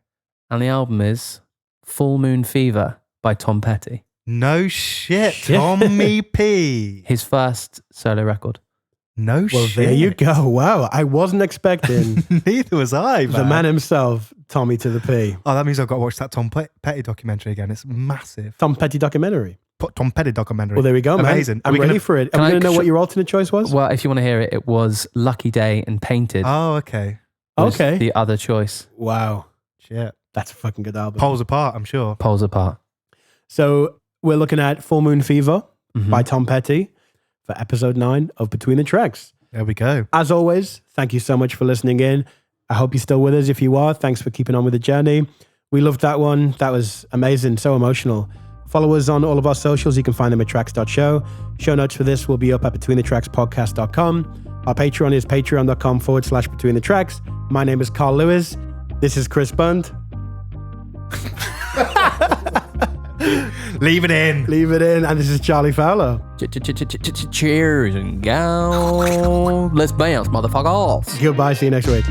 And the album is Full Moon Fever by Tom Petty.
No shit. Tommy P.
His first solo record.
No shit.
Well, there you go. Wow. I wasn't expecting.
Neither was I, man.
The man himself, Tommy to the P.
Oh, that means I've got to watch that Tom Petty documentary again. It's massive.
Tom Petty documentary.
Tom Petty documentary.
Well, there we go, man.
Amazing.
I'm ready for it. Are we going to know what your alternate choice was?
Well, if you want to hear it, it was Lucky Day and Painted.
Oh, okay.
Okay.
The other choice.
Wow.
Shit.
That's a fucking good album.
Poles Apart, I'm sure.
Poles Apart.
So we're looking at Full Moon Fever by Tom Petty for episode 9 of Between the Tracks.
There we go.
As always, thank you so much for listening in. I hope you're still with us. If you are, thanks for keeping on with the journey. We loved that one. That was amazing. So emotional. Follow us on all of our socials. You can find them at tracks.show. Show notes for this will be up at betweenthetраckspodcast.com. Our Patreon is patreon.com/between the tracks. My name is Carl Lewis. This is Chris Bunt.
Leave it in.
Leave it in. And this is Charlie Fowler.
Cheers and go. Let's bounce, motherfuckers.
Goodbye. See you next week.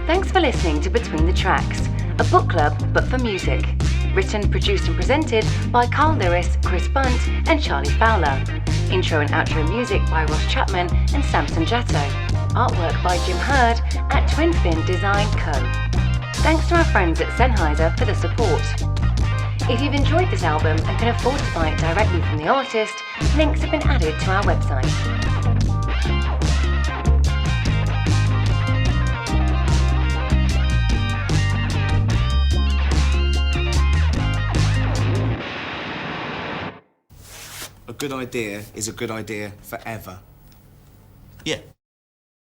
Thanks for listening to Between the Tracks, a book club but for music. Written, produced and presented by Carl Lewis, Chris Bunt and Charlie Fowler. Intro and outro music by Ross Chapman and Samson Jatto. Artwork by Jim Hurd at Twin Fin Design Co. Thanks to our friends at Sennheiser for the support. If you've enjoyed this album and can afford to buy it directly from the artist, links have been added to our website.
A good idea is a good idea forever.
Yeah.